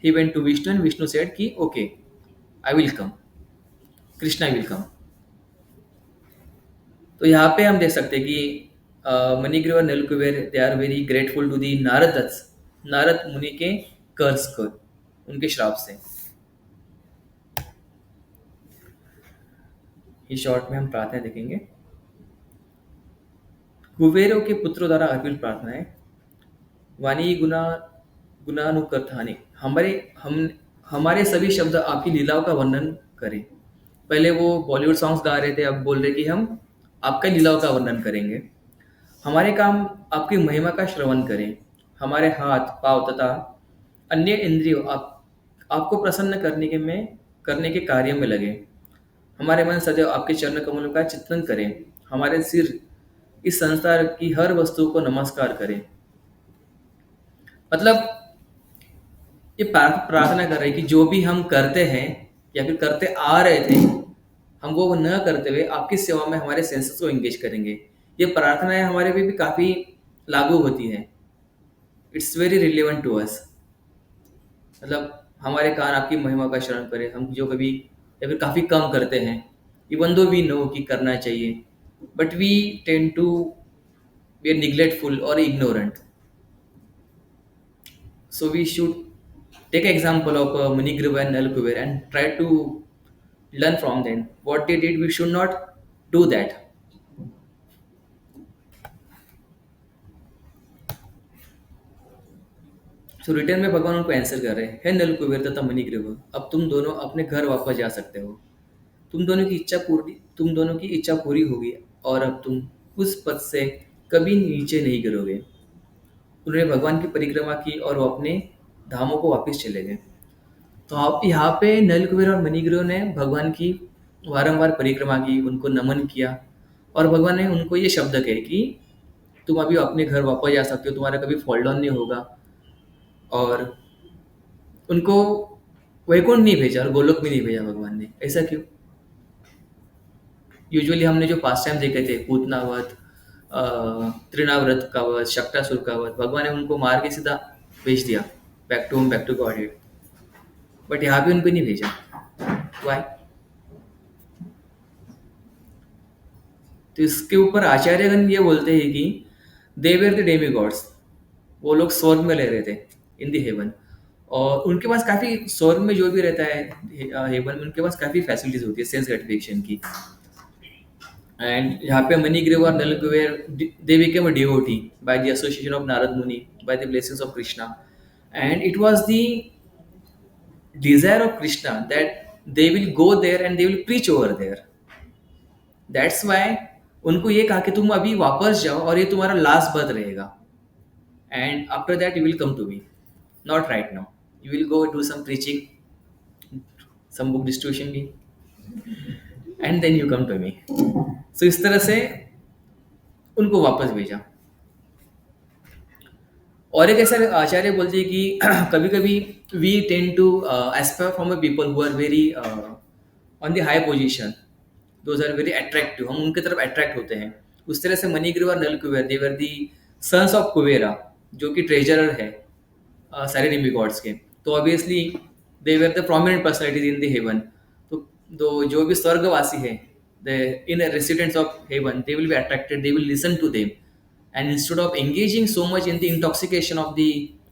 he went to Vishnu and Vishnu said कि okay, I will come, Krishna will come. तो यहाँ पे हम देख सकते हैं कि मणिग्रीव और Nalakuvara they are very grateful to the Narada Muni के कर्स को, उनके श्राप से। इस शॉर्ट में हम प्रार्थना देखेंगे। कुबेरों के पुत्रों द्वारा अर्पित प्रार्थनाएं। वाणी गुना गुणानुकर्थानि, हमारे हम हमारे सभी शब्द आपकी लीलाओं का वर्णन करें। पहले वो बॉलीवुड सॉन्ग्स गा रहे थे, अब बोल रहे कि हम आपका लीलाओं का वर्णन करेंगे। हमारे काम आपकी महिमा का श्रवण करें। हमारे हाथ पाँव तथा अन्य इंद्रियों आपको प्रसन्न करने के कार्य में लगे। हमारे मन सदैव आपके चरण कमलों का चिंतन करें। हमारे सिर इस संसार की हर वस्तु को नमस्कार करें। मतलब ये प्रार्थना कर रहे हैं कि जो भी हम करते हैं या फिर करते आ रहे थे, हम वो न करते हुए आपकी सेवा में हमारे सेंसेस को एंगेज करेंगे। ये प्रार्थनाएं हमारे पे भी काफ़ी लागू होती हैं। It's very relevant to us. मतलब हमारे कान आपकी महिमा का श्रवण करें, हम जो कभी या फिर काफ़ी कम करते हैं, इवन दो वी नो कि करना चाहिए, but we tend to be neglectful और ignorant. So we should take example of Manigriva and Nalkuber and try to learn from them. What they did, we should not do that. So return में भगवान उनको answer कर रहे हैं, हे नलकुबेर तथा मणिग्रीव, अब तुम दोनों अपने घर वापस जा सकते हो। तुम दोनों की इच्छा पूरी होगी और अब तुम उस पद से कभी नीचे नहीं गिरोगे। उन्होंने भगवान की परिक्रमा की और वो अपने धामों को वापस चले गए। तो आप यहाँ पे नलकुबेर और मणिग्रीव ने भगवान की बारंबार परिक्रमा की, उनको नमन किया और भगवान ने उनको ये शब्द कहे कि तुम अभी अपने घर वापस जा सकते हो, तुम्हारा कभी फॉल डाउन नहीं होगा। और उनको वैकुंठ नहीं भेजा और गोलोक भी नहीं भेजा भगवान ने। ऐसा क्यों? यूजुअली हमने जो पास्ट टाइम देखे थे, पूतनावत, तृणाव्रत का वध, शक्टासुर का वध, भगवान ने उनको मार के सीधा भेज दिया back to home, back to Godhead. But यहाँ पे उनको नहीं भेजा। वाई? तो इसके ऊपर आचार्यगण ये बोलते हैं कि they were the Demi God's, वो लोग स्वर्ग में रह रहे थे, इन दी हेवन। और उनके पास काफ़ी, स्वर्ग में जो भी रहता है हेवन में, उनके पास काफ़ी फैसिलिटीज होती है सेंस ग्रेटिफिकेशन की। एंड यहाँ पे मणिग्रीव और Nalakuvara, they became a devotee by the association of Narada Muni, by the blessings of Krishna. And it was the desire of Krishna that they will go there and they will preach over there. That's why उनको ये कहा कि तुम अभी वापस जाओ और ये तुम्हारा लास्ट बर्थ रहेगा, and after that you will come to me, not right now, you will go do some preaching, some book distribution की, and then you come to me. So इस तरह से उनको वापस भेजा। और एक ऐसा आचार्य बोलते हैं कि कभी कभी we tend to aspire from a people who are very on the high position, those are very attractive, हम उनकी तरफ अट्रैक्ट होते हैं। उस तरह से मणिग्रीव और नलकुबेर, दे वर दी सन्स ऑफ कुबेरा, जो कि ट्रेजरर है सारे डिमी गॉड्स के। तो obviously they were the prominent personalities in the heaven. तो जो भी स्वर्गवासी है, the in residents of heaven, they will be attracted, they will listen to them, and instead of engaging so much in the intoxication of the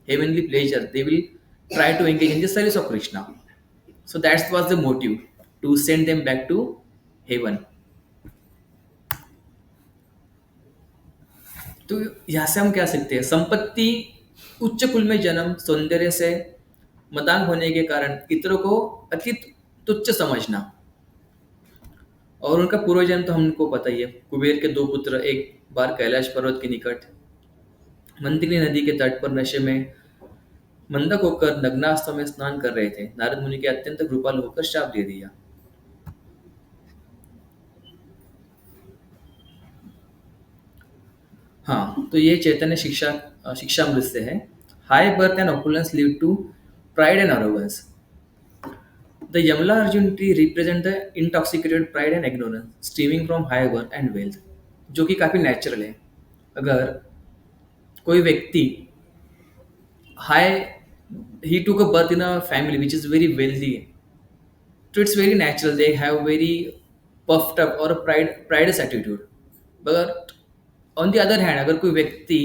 heavenly pleasure, they will try to engage in the service of Krishna. So that was the motive, to send them back to heaven. तो यहाँ से हम क्या सीखते हैं? संपत्ति, उच्च कुल में जन्म, सौंदर्य से मदान होने के कारण इतरों को अति तुच्छ समझना। और उनका पूर्वजन्म तो हमको पता ही है। कुबेर के दो पुत्र एक बार कैलाश पर्वत के निकट मंदिरी नदी के तट पर नशे में मंदक होकर नग्नावस्था में स्नान कर रहे थे। नारद मुनि के अत्यंत कृपालु होकर शाप दे दिया। हाँ, तो ये चैतन्य शिक्षामृत से है। High birth and opulence lead to pride and arrogance. The Yamala Arjuna tree represent the intoxicated pride and ignorance steaming from high birth and wealth, जो कि काफी नेचुरल है। अगर कोई व्यक्ति high, he took a birth in a family which is very wealthy, so it's very natural they have very puffed up or a prideous attitude. But on the other hand, अगर कोई व्यक्ति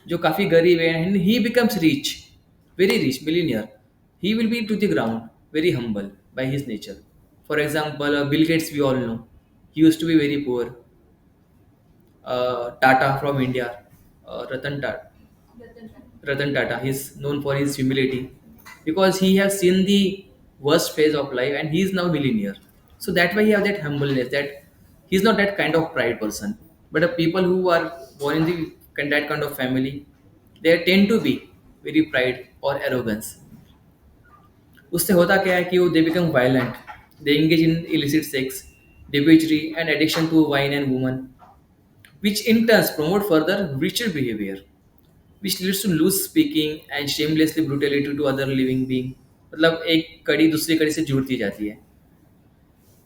जो काफी गरीब है and he becomes rich, very rich, millionaire, he will be to the ground, very humble by his nature. For example, Bill Gates, we all know, he used to be very poor. Tata from India, Ratan Tata, Ratan Tata. He's known for his humility because he has seen the worst phase of life and he is now millionaire. So that way he has that humbleness that he's not that kind of pride person. But the people who are born in that kind of family, they tend to be very pride or arrogance. उससे होता क्या है कि वो they become violent, they engage in illicit sex, debauchery and addiction to wine and women, which in turn promote further richer behavior, which leads to loose speaking and shamelessly brutality to other living being. मतलब एक कड़ी दूसरी कड़ी से जुड़ती जाती है.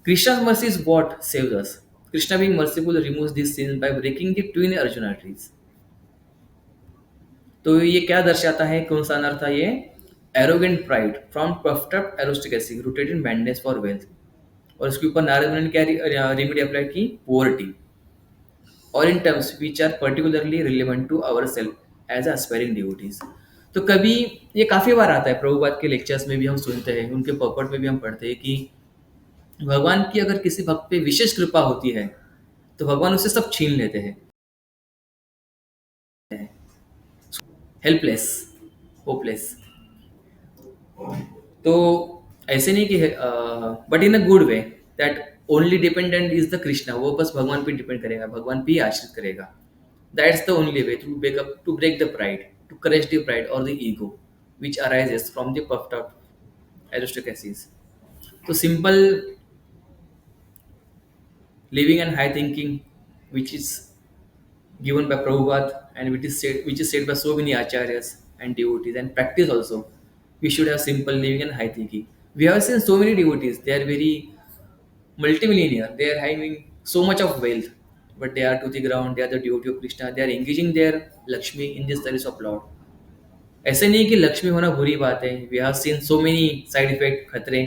Krishna's mercy is what saves us. Krishna being merciful removes these sins by breaking the twin Arjuna trees. तो ये क्या दर्शाता है, कौन सा अनर्थ था ये? Arrogant pride from puffed up aristocracy rooted in madness for wealth. और उसके ऊपर नारद मुनि ने क्या रेमेडी अप्लाई की? पोवर्टी. और in terms which are particularly relevant to our self as aspiring devotees. तो कभी ये काफ़ी बार आता है, प्रभुपाद के लेक्चर्स में भी हम सुनते हैं, उनके पर्पट में भी हम पढ़ते हैं कि भगवान की अगर किसी भक्त पे विशेष कृपा होती है तो भगवान उससे सब छीन लेते हैं. Helpless, hopeless. तो ऐसे नहीं कि but in a good way that only dependent is the Krishna. वो बस भगवान पे डिपेंड करेगा, भगवान पे ही आश्रित करेगा. That's the only way to break the pride, to crush the pride और the ego which arises from the puffed out aristocracies. तो simple living and high thinking, which is given by Prabhupada and which is said by so many acharyas and devotees, and practice also. We should have simple living and high thinking. We have seen so many devotees; they are very multimillionaire. They are having so much of wealth, but they are to the ground. They are the devotee of Krishna. They are engaging their Lakshmi in the service of Lord. ऐसे नहीं कि लक्ष्मी होना बुरी बात है. We have seen so many side effect खतरे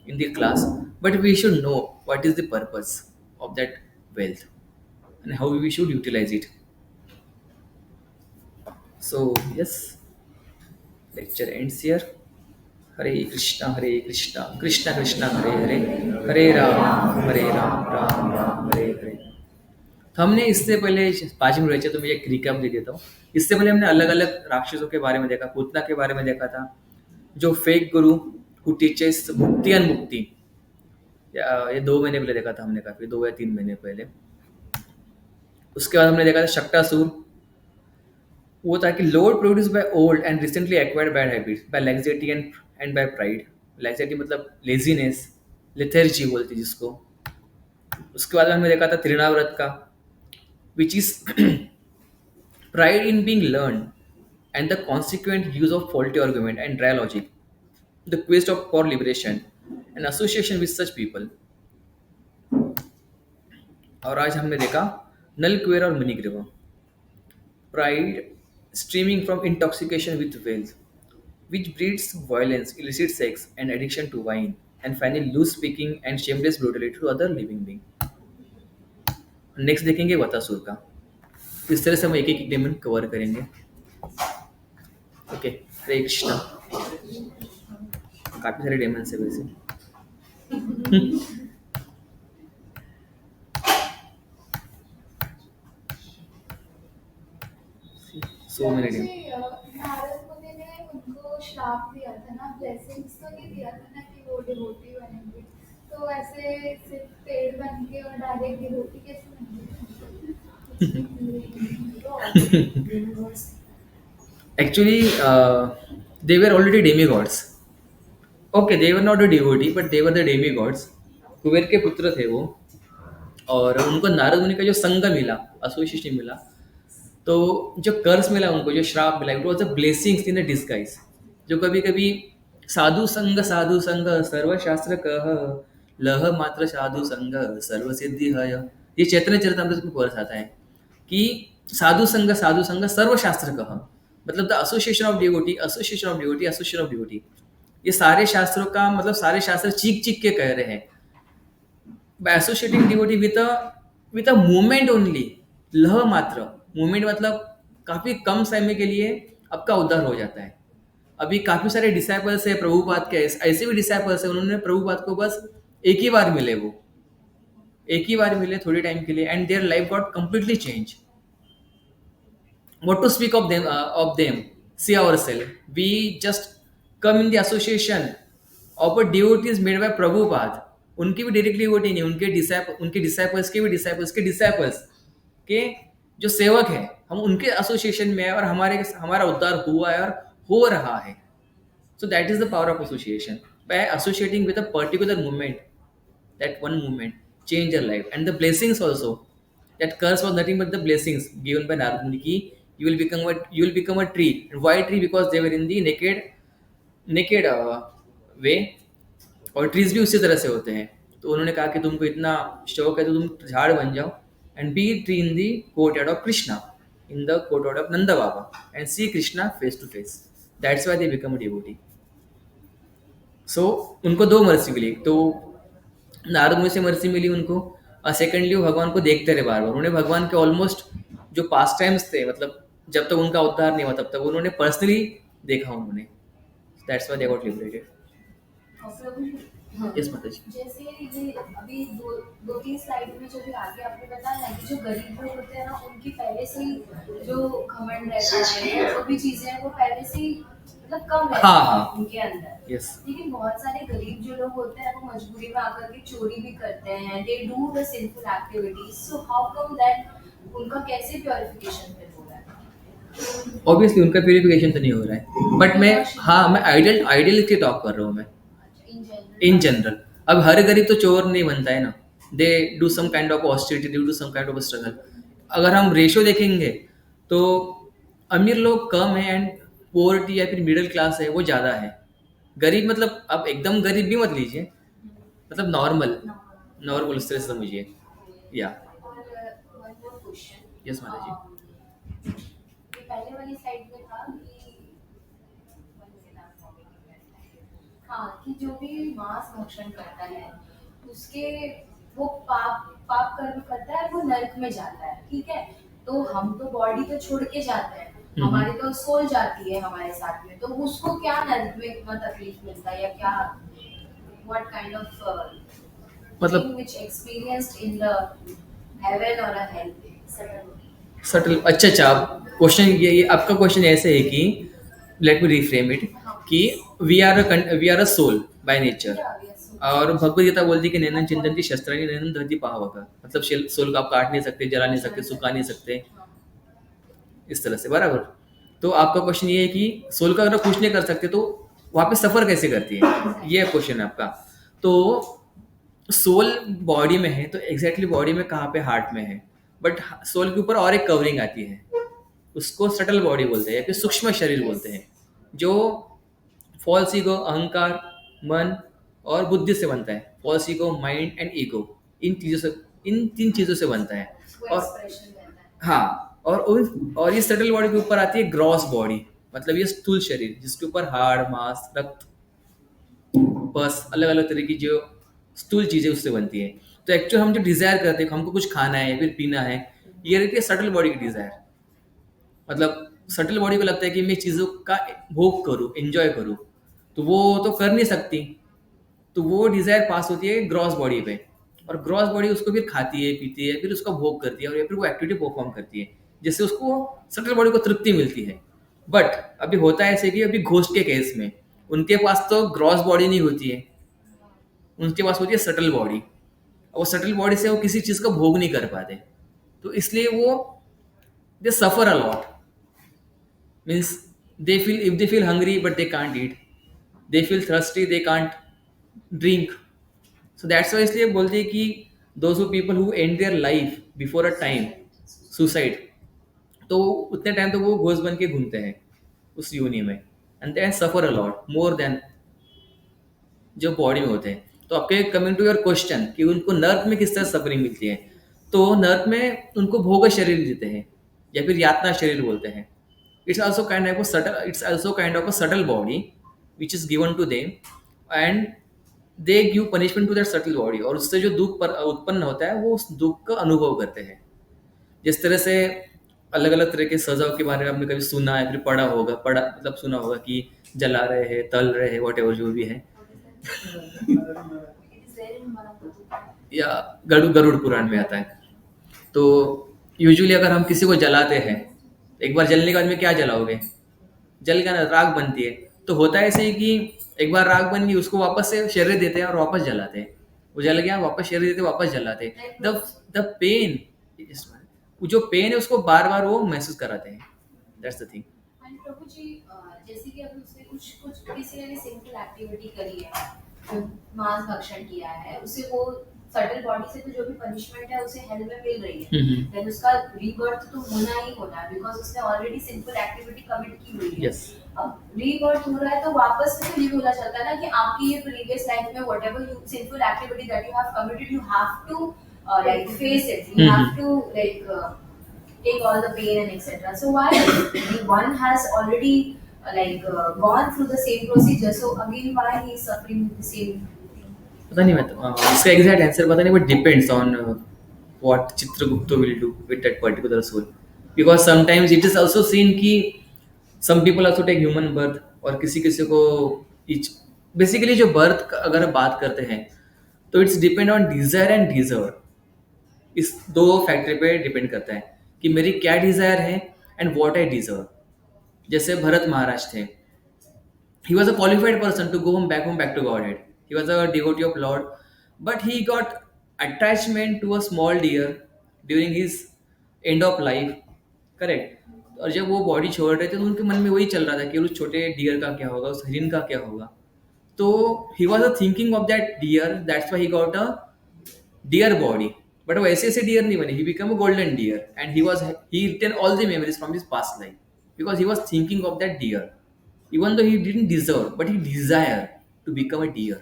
in the class, but we should know what is the purpose of that wealth and how we should utilize it. So yes, lecture ends here. Hare Krishna, Krishna Krishna, Hare Hare, Hare Ram, Ram Ram, Hare Hare. तो हमने इससे पहले 5 minute बचे तो मैं एक recap दे देता हूँ. इससे पहले हमने अलग अलग राक्षसों के बारे में देखा, पूतना के बारे में देखा था, जो फेक गुरु हु टीचेस मुक्ति एंड मुक्ति. ये 2 महीने पहले देखा था हमने, काफी 2 या 3 महीने पहले. उसके बाद हमने देखा था शक्टासुर. वो था कि load produce by old and recently acquired bad habits by laxity and by pride. Laxity मतलब लेजीनेस, लेथर्जी बोलती जिसको. उसके बाद हमने देखा था त्रिनाव्रत का, which is pride in being learned and the consequent use of faulty argument and dry logic, the quest for liberation and association with such people. और आज हमने देखा नल क्वेर और Manigriva. Pride streaming from intoxication with wealth, which breeds violence, illicit sex, and addiction to wine, and finally loose speaking and shameless brutality to other living being. Next देखेंगे वतासुर का. इस तरह से हम एक एक डेमन कवर करेंगे. ओके, हरे कृष्णा. काफी सारे डेमन है वैसे. So many daemon. नारद मुनि ने उनको श्राप दिया था ना, ब्लेसिंग्स तो नहीं दिया था ना कि वो डिवोटी बनेंगे. तो ऐसे सिर्फ पेड़ बन के और डायरेक्ट डिवोटी कैसे बनेंगे? Actually, they were already demigods. Okay, they were not a devotee, but they were the demigods. Kuber के पुत्र थे वो. और उनको नारद मुनि का जो संग मिला, एसोसिएशन मिला, तो जो कर्ज मिला उनको, जो श्राप मिला, it was a blessings in a disguise. जो कभी कभी साधु संग सर्वशास्त्र कह, लह मात्र सर्व सिद्धि है. ये चैतन्य चरितमृत में वर्ष आता है कि साधु संग सर्वशास्त्र कह, मतलब द एसोसिएशन ऑफ डिवोटी. ये सारे शास्त्रों का मतलब सारे शास्त्र चीख चीख के कह रहे हैं. by associating devotee with a movement only, लह मात्र मूवमेंट मतलब काफी कम समय के लिए आपका उद्धार हो जाता है. अभी काफी सारे डिसाइपल्स है प्रभुपाद के, ऐसे भी डिसाइपल्स है उन्होंने प्रभुपाद को बस एक ही बार मिले, वो एक ही बार मिले थोड़ी टाइम के लिए, and their life got completely change. What to speak of them see ourselves. We just come in the association of a devotees made by Prabhupada. उनकी भी डायरेक्ट डिवोटी नहीं, उनके डिसाइपल्स के भी डिसाइपल्स के डिसाइपल्स के जो सेवक है, हम उनके एसोसिएशन में है और हमारा उद्धार हुआ है और हो रहा है. So that is the power of association. By associating with a particular movement, that one movement change your life, and the blessings also. That curse was nothing but the blessings given by Narad Muni. Ki you will become a tree. And why tree? Because they were in the naked way. और trees भी उसी तरह से होते हैं. तो उन्होंने कहा कि तुमको इतना शौक है तो तुम झाड़ बन जाओ and be tree in the courtyard of Krishna, in the courtyard of Nanda Baba and see Krishna face to face. That's why they become a devotee. So उनको दो मर्सी मिली. तो नारद मुनि से मर्सी मिली उनको, और सेकेंडली वो भगवान को देखते रहे बार बार. उन्हें भगवान के ऑलमोस्ट जो पास्ट टाइम्स थे, मतलब जब तक उनका उद्धार नहीं हुआ तब तक उन्होंने पर्सनली देखा उन्होंने. That's why they got liberated. और प्रभु जी, हाँ। यस माता जी. जैसे ये अभी दो तीन स्लाइड में जो भी आगे आपने बताया ना कि जो गरीब लोग होते हैं ना, उनकी पहले से ही जो घमंड रहता है, जो भी चीजें हैं वो पहले से ही मतलब कम रहती हाँ, है हाँ. उनके अंदर. यस. लेकिन बहुत सारे गरीब जो लोग होते हैं वो मजबूरी में आकर के चोरी भी करते हैं. They do the sinful activities. So how come that उनका कैसे प्योरिफिकेशन फिर हो रहा है? ऑब्वियसली उनका प्यूरिफिकेशन तो नहीं हो रहा है, बट मैं आइडियल की टॉक कर रहा हूँ मैं. इन जनरल अब हर गरीब तो चोर नहीं बनता है ना. They do some kind of austerity, do some kind of struggle. अगर हम रेशो देखेंगे तो अमीर लोग कम है एंड पोवर्टी या फिर मिडिल क्लास है वो ज़्यादा है. गरीब मतलब अब एकदम गरीब भी मत लीजिए, मतलब नॉर्मल उस तरह से समझिए. या और वन मोर क्वेश्चन. यस माता जी. ये पहले वाली स्लाइड में था कि हाँ कि जो भी मांस भक्षण करता है उसके वो पाप पाप कर्म करता है, वो नरक में जाता है. ठीक है, तो हम तो बॉडी तो छोड़ के जाते हैं, हमारी तो सोल जाती है हमारे साथ में, तो उसको क्या नरक में इतना तकलीफ मिलता है या क्या, व्हाट काइंड ऑफ मतलब which experienced in the heaven और अ हेल. सटल. अच्छा, क्वेश्चन ये आपका क्वेश्चन ऐसे है कि लेट मी रिफ्रेम इट कि we are a soul by nature. और भगवद गीता बोलती है कि नैनन चिंतन्ति शस्त्राणि नैनन दहति पावक. मतलब सोल को आप काट नहीं सकते, जला नहीं सकते, सुखा नहीं सकते, इस तरह से. बराबर. तो आपका क्वेश्चन ये है कि सोल का अगर कुछ नहीं कर सकते तो वहाँ पे सफर कैसे करती है, ये क्वेश्चन है आपका. तो सोल बॉडी में है तो एग्जैक्टली बॉडी में कहाँ पे, हार्ट में है. बट सोल के ऊपर और एक कवरिंग आती है, उसको सटल बॉडी बोलते हैं या फिर सूक्ष्म शरीर बोलते हैं, जो फॉल्स ईगो, अहंकार, मन और बुद्धि से बनता है. False ego, mind and ego, इन तीन चीज़ों से बनता है. और हाँ, और ये सटल बॉडी के ऊपर आती है ग्रॉस बॉडी, मतलब ये स्थूल शरीर जिसके ऊपर हाड़, मांस, रक्त, पस, अलग अलग तरह की जो स्थूल चीज़ें उससे बनती है. तो एक्चुअल हम जो डिज़ायर करते हैं, हमको कुछ खाना है या फिर पीना है, ये रहती है सटल बॉडी की डिज़ायर. मतलब सटल बॉडी को लगता है कि मैं चीज़ों का भोग करूँ, एंजॉय करूँ, तो वो तो कर नहीं सकती. तो वो डिज़ायर पास होती है ग्रॉस बॉडी पे, और ग्रॉस बॉडी उसको फिर खाती है, पीती है, फिर उसका भोग करती है और या फिर वो एक्टिविटी परफॉर्म करती है, जिससे उसको सटल बॉडी को तृप्ति मिलती है. बट अभी होता है ऐसे कि अभी घोस्ट के केस में उनके पास तो ग्रॉस बॉडी नहीं होती है, उनके पास होती है सटल बॉडी. और वो सटल बॉडी से वो किसी चीज़ का भोग नहीं कर पाते, तो इसलिए वो they suffer a lot. Means they feel hungry but they can't eat, they feel thirsty, they can't drink. So that's why इसलिए बोलते हैं कि those who people who end their life before a time, suicide, तो उतने time तो वो ghost बन के घूमते हैं उस योनि में, and they suffer a lot more than जो बॉडी में होते हैं. तो आपके कमिंग टू योर क्वेश्चन कि उनको नर्क में किस तरह सफरिंग मिलती है, तो नर्क में उनको भोग शरीर देते हैं या फिर यातना शरीर बोलते हैं. It's also kind of a subtle body which is given to them, and they give punishment to that subtle body, और उससे जो दुख पर उत्पन्न होता है वो उस दुख का अनुभव करते हैं. जिस तरह से अलग अलग तरह के सजाओं के बारे में आपने कभी सुना है, फिर पढ़ा मतलब सुना होगा कि जला रहे हैं, तल रहे हैं, वॉट एवर जो भी है, या गरुड़ पुराण में आता है. तो यूजुअली अगर हम किसी को जलाते हैं, एक बार जलने के बाद में क्या जलाओगे, जल का राख बनती है। तो होता है ऐसे ही कि एक बार राख बन गई, उसको वापस से शरीर देते हैं और वापस जलाते हैं। वो जल गया, वापस शरीर देते हैं, वापस जलाते हैं। द पेन, जो पेन है उसको बार बार वो महसूस कराते हैं। That's the thing. एंड प्रभु जी, जैसे कि अभी उसने कुछ कुछ किसी ने भी सिंपल एक्टिविटी करी है, जो मांस भक्षण किया है, उसे वो सटल बॉडी से तो जो भी पनिशमेंट है उसे हेल में मिल रही है, देन उसका रीबर्थ तो होना ही होना है, बिकॉज उसने ऑलरेडी सिंपल एक्टिविटी कमिट की हुई है। यस। अब रीबर्थ हो रहा है तो वापस से तो ये बोला जाता है ना कि आपकी ये प्रीवियस लाइफ में whatever you simple activity that you have committed, you have to like face it, you have to like take all the pain and etc. So why the one has already gone through the same procedure, so again why he is suffering with the same thing? पता नहीं, मैं तो इसका exact answer पता नहीं, but depends on what Chitragupta will do with that particular soul, because sometimes it is also seen कि some people also take human birth, और किसी किसी को इच बेसिकली जो बर्थ अगर बात करते हैं तो it's depend on desire and deserve. इस दो फैक्टर पे डिपेंड करता है कि मेरी क्या डिजायर है एंड व्हाट आई डिजर्व। जैसे भरत महाराज थे, he was a qualified person to go home back to Godhead. He was a devotee of Lord, but he got attachment to a small deer during his end of life. Correct. और जब वो body छोड़ रहे थे तो उनके मन में वही चल रहा था कि उस छोटे डियर का क्या होगा, उस हरिन का क्या होगा। तो he was a thinking of that deer, that's why he got a deer body. But वो ऐसे ऐसे डियर नहीं बने, he become a golden deer and he retain all the memories from his past life because he was thinking of that deer, even though he didn't deserve, but he desired to become a deer.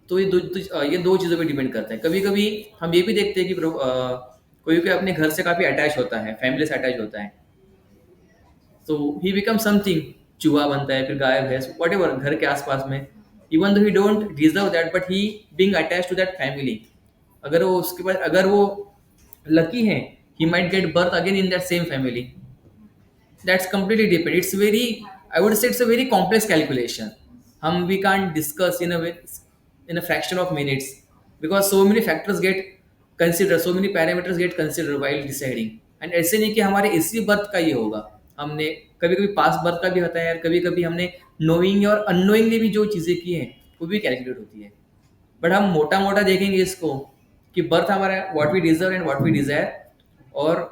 तो ये दो चीज़ों पे depend करता है। कभी कभी हम ये भी देखते हैं कि कोई कोई अपने घर से काफ़ी अटैच होता है, फैमिली से अटैच होता है, तो ही बिकम समथिंग, चूहा बनता है, फिर गाय भैंस वट एवर घर के आसपास में, even though he don't deserve that, but he being attach to that family. अगर वो उसके बाद अगर वो लकी है, he might get birth again in that same family. That's completely different. It's very, I would say it's a very complex calculation. We can't discuss in a way, in a fraction of minutes, because so many factors get considered, so many parameters get considered while deciding. And ऐसे नहीं कि हमारे इसी birth का ये होगा। हमने कभी कभी पास बर्थ का भी होता है, कभी कभी हमने नोइंग और अननोइंगली भी जो चीज़ें की हैं वो भी कैलकुलेट होती है। बट हम मोटा मोटा देखेंगे इसको कि बर्थ हमारा what we deserve and what we desire. और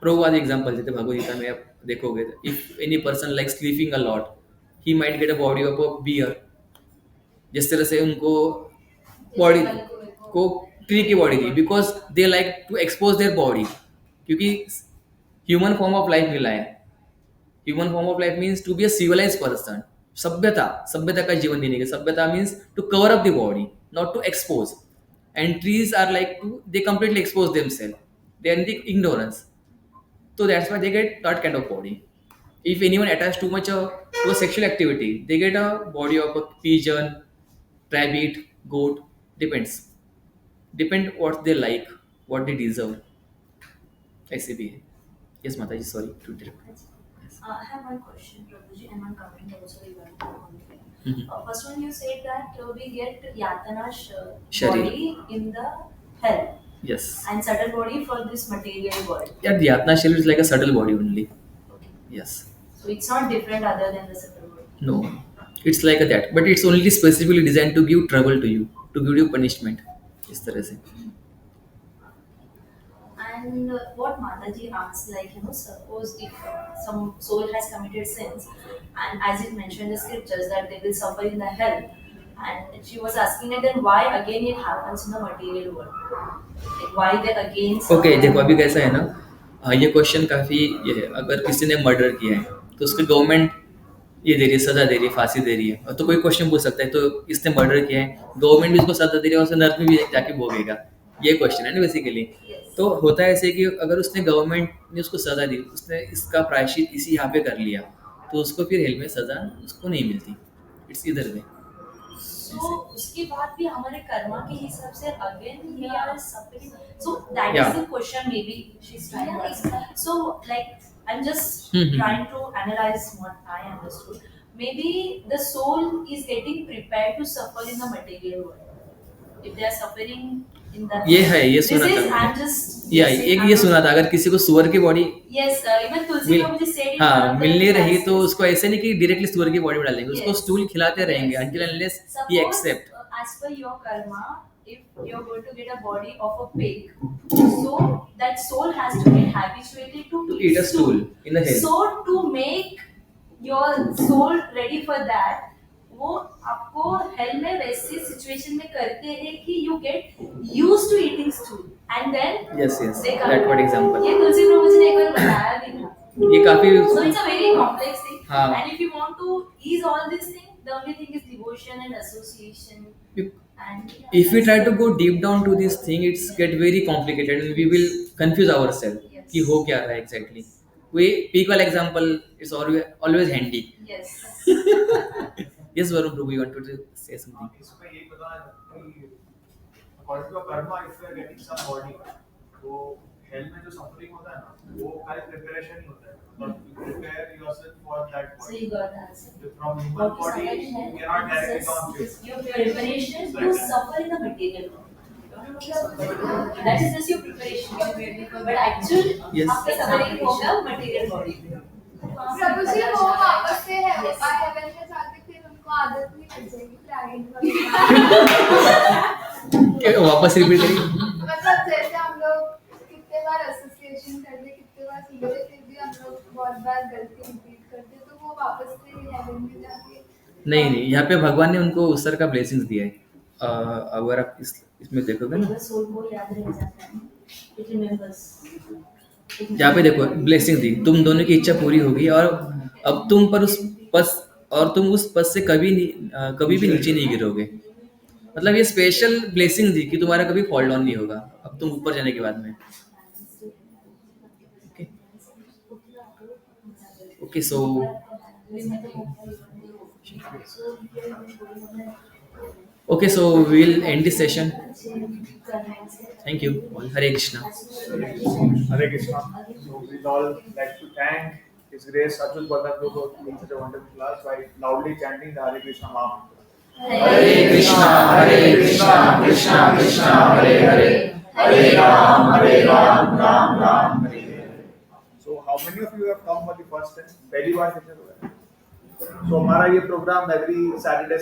प्रभुवाद एग्जाम्पल देते भगवद गीता में, आप देखोगे if any person like sleeping a lot, he might get a body of a bear. जिस तरह से उनको बॉडी को ट्री की बॉडी दी, because they like to expose their body, क्योंकि ह्यूमन फॉर्म ऑफ लाइफ मिला है। Human form of life means to be a civilize person, सभ्यता, सभ्यता का जीवन देने के। सभ्यता means to cover up the body, not to expose. And trees are like to, they completely expose themselves, they are in the ignorance. So that's why they get that kind of body. If anyone attached too much to a sexual activity, they get a body of a pigeon, rabbit, goat. Depend what they like, what they deserve. ऐसे भी है। Yes, Mataji, sorry to interrupt. Yes. I have one question, Prabhuji, and one comment also regarding on it. Mhm. First one, you said that we get Yatana Sharir. body in the hell Yes. and subtle body for this material world. Yeah, the Yatna shell is like a subtle body only. Okay. Yes. So it's not different other than the subtle body. No. It's like a that, but it's only specifically designed to give trouble to you, to give you punishment. इस तरह से। And what Mataji asked, like, suppose if some soul has committed sins, and as it mentioned in the scriptures that they will suffer in the hell, and she was asking that then why again it happens in the material world? Like, why they again suffer? Okay, देखो अभी कैसा है ना, ये question काफ़ी ये है। अगर किसी ने मर्डर किया है तो उसकी गवर्नमेंट ये दे रही है, सज़ा दे रही है, फांसी दे रही है। और तो कोई क्वेश्चन पूछ सकता है, तो इसने मर्डर किया है, गवर्नमेंट भी उसको सज़ा दे रही है और उसे नर्क में भी जाके भोगेगा। ये क्वेश्चन है ना बेसिकली। तो होता है ऐसे कि अगर उसने गवर्नमेंट ने उसको सज़ा दी, उसने इसका प्रायश्चित इसी यहाँ पे कर लिया, तो उसको फिर हेल में सज़ा उसको नहीं मिलती। इट्स इधर में। So उसके बाद भी हमारे कर्मा के हिसाब से again we are suffering. So that Yeah. is the question maybe she's trying to ask. So like I'm just Mhm. trying to analyze what I understood. Maybe the soul is getting prepared to suffer in the material world. If they are suffering in that. ये है, ये This सुना is था मैंने। I'm just या guessing. एक I'm ये not- सुना था, अगर किसी को सुअर की body Yes, even Tulsi mill Prabhuji said in one हाँ of the मिलनी रही तो classes. उसको ऐसे नहीं कि डायरेक्टली सुअर की बॉडी में डालेंगे, उसको Yes. स्टूल खिलाते रहेंगे Yes, until yes. unless he Suppose, accept. as per your karma, if you're going to get a body of a pig, so that soul has to get habituated to To eat a stool in the hell. So to make your soul ready for that, वो आपको hello में वैसी situation में करते हैं कि you get used to eating stool and then Yes, yes. they come. That what example. ये तुलसी प्रभु जी ने एक बार बताया भी था. ये काफी So it's a very complex thing. हाँ. And if you want to ease all these things, the only thing is devotion and association. You- And if we try to go deep down to this thing, it's get very complicated and we will confuse ourselves Yes. कि हो क्या रहा है exactly. We peak वाला example is always handy. yes. Yes, Varun Prabhu, you wanted to say something. इसमें ये बताना कि according to karma, if you are getting some body, तो health में जो suffering होता है ना, वो खाली preparation ही होता है. मतलब you prepare yourself for that So body. you got the answer. From human What is body, suffering you है? cannot directly It's come just to. your preparation to suffer in the material world. You don't know what is suffering. That is just your preparation. But actual Yes. आपका suffering होगा material body. प्रभु जी वो वापस से है haven में जाके फिर उनको आदत नहीं लग जाएगी प्लानिंग वापस रिपीट करिए। मतलब जैसे हम लोग कितने बार एसोसिएशन करते कितने बार सीखते फिर भी हम लोग बहुत बार गलती रिपीट करते तो वो वापस से हेवन में जाके नहीं नहीं, यहाँ पे भगवान ने उनको उस तरह का ब्लेसिंग्स दिया है। अगर आप इसमें देखोगे ना, सोल को याद रह जाता है. It remembers. यहाँ पे देखो ब्लेसिंग दी, तुम दोनों की इच्छा पूरी होगी और अब तुम पर उस पद और तुम उस पद से कभी भी नीचे नहीं गिरोगे। मतलब ये स्पेशल ब्लेसिंग दी कि तुम्हारा कभी फॉल डाउन नहीं होगा अब तुम ऊपर जाने के बाद में। Okay so okay, so we'll end this session. Thank you. Hare Krishna. Hare Krishna. So we'd all like to thank His Grace Achyut Bardhan for being such a wonderful class by loudly chanting the Hare Krishna Maha. Hare Krishna, Krishna Krishna, Hare Hare, Hare Ram, Ram Hare Hare. So how many of you have come for the first time? पहली बार कितने लोग हैं? So हमारा ये programme every Saturday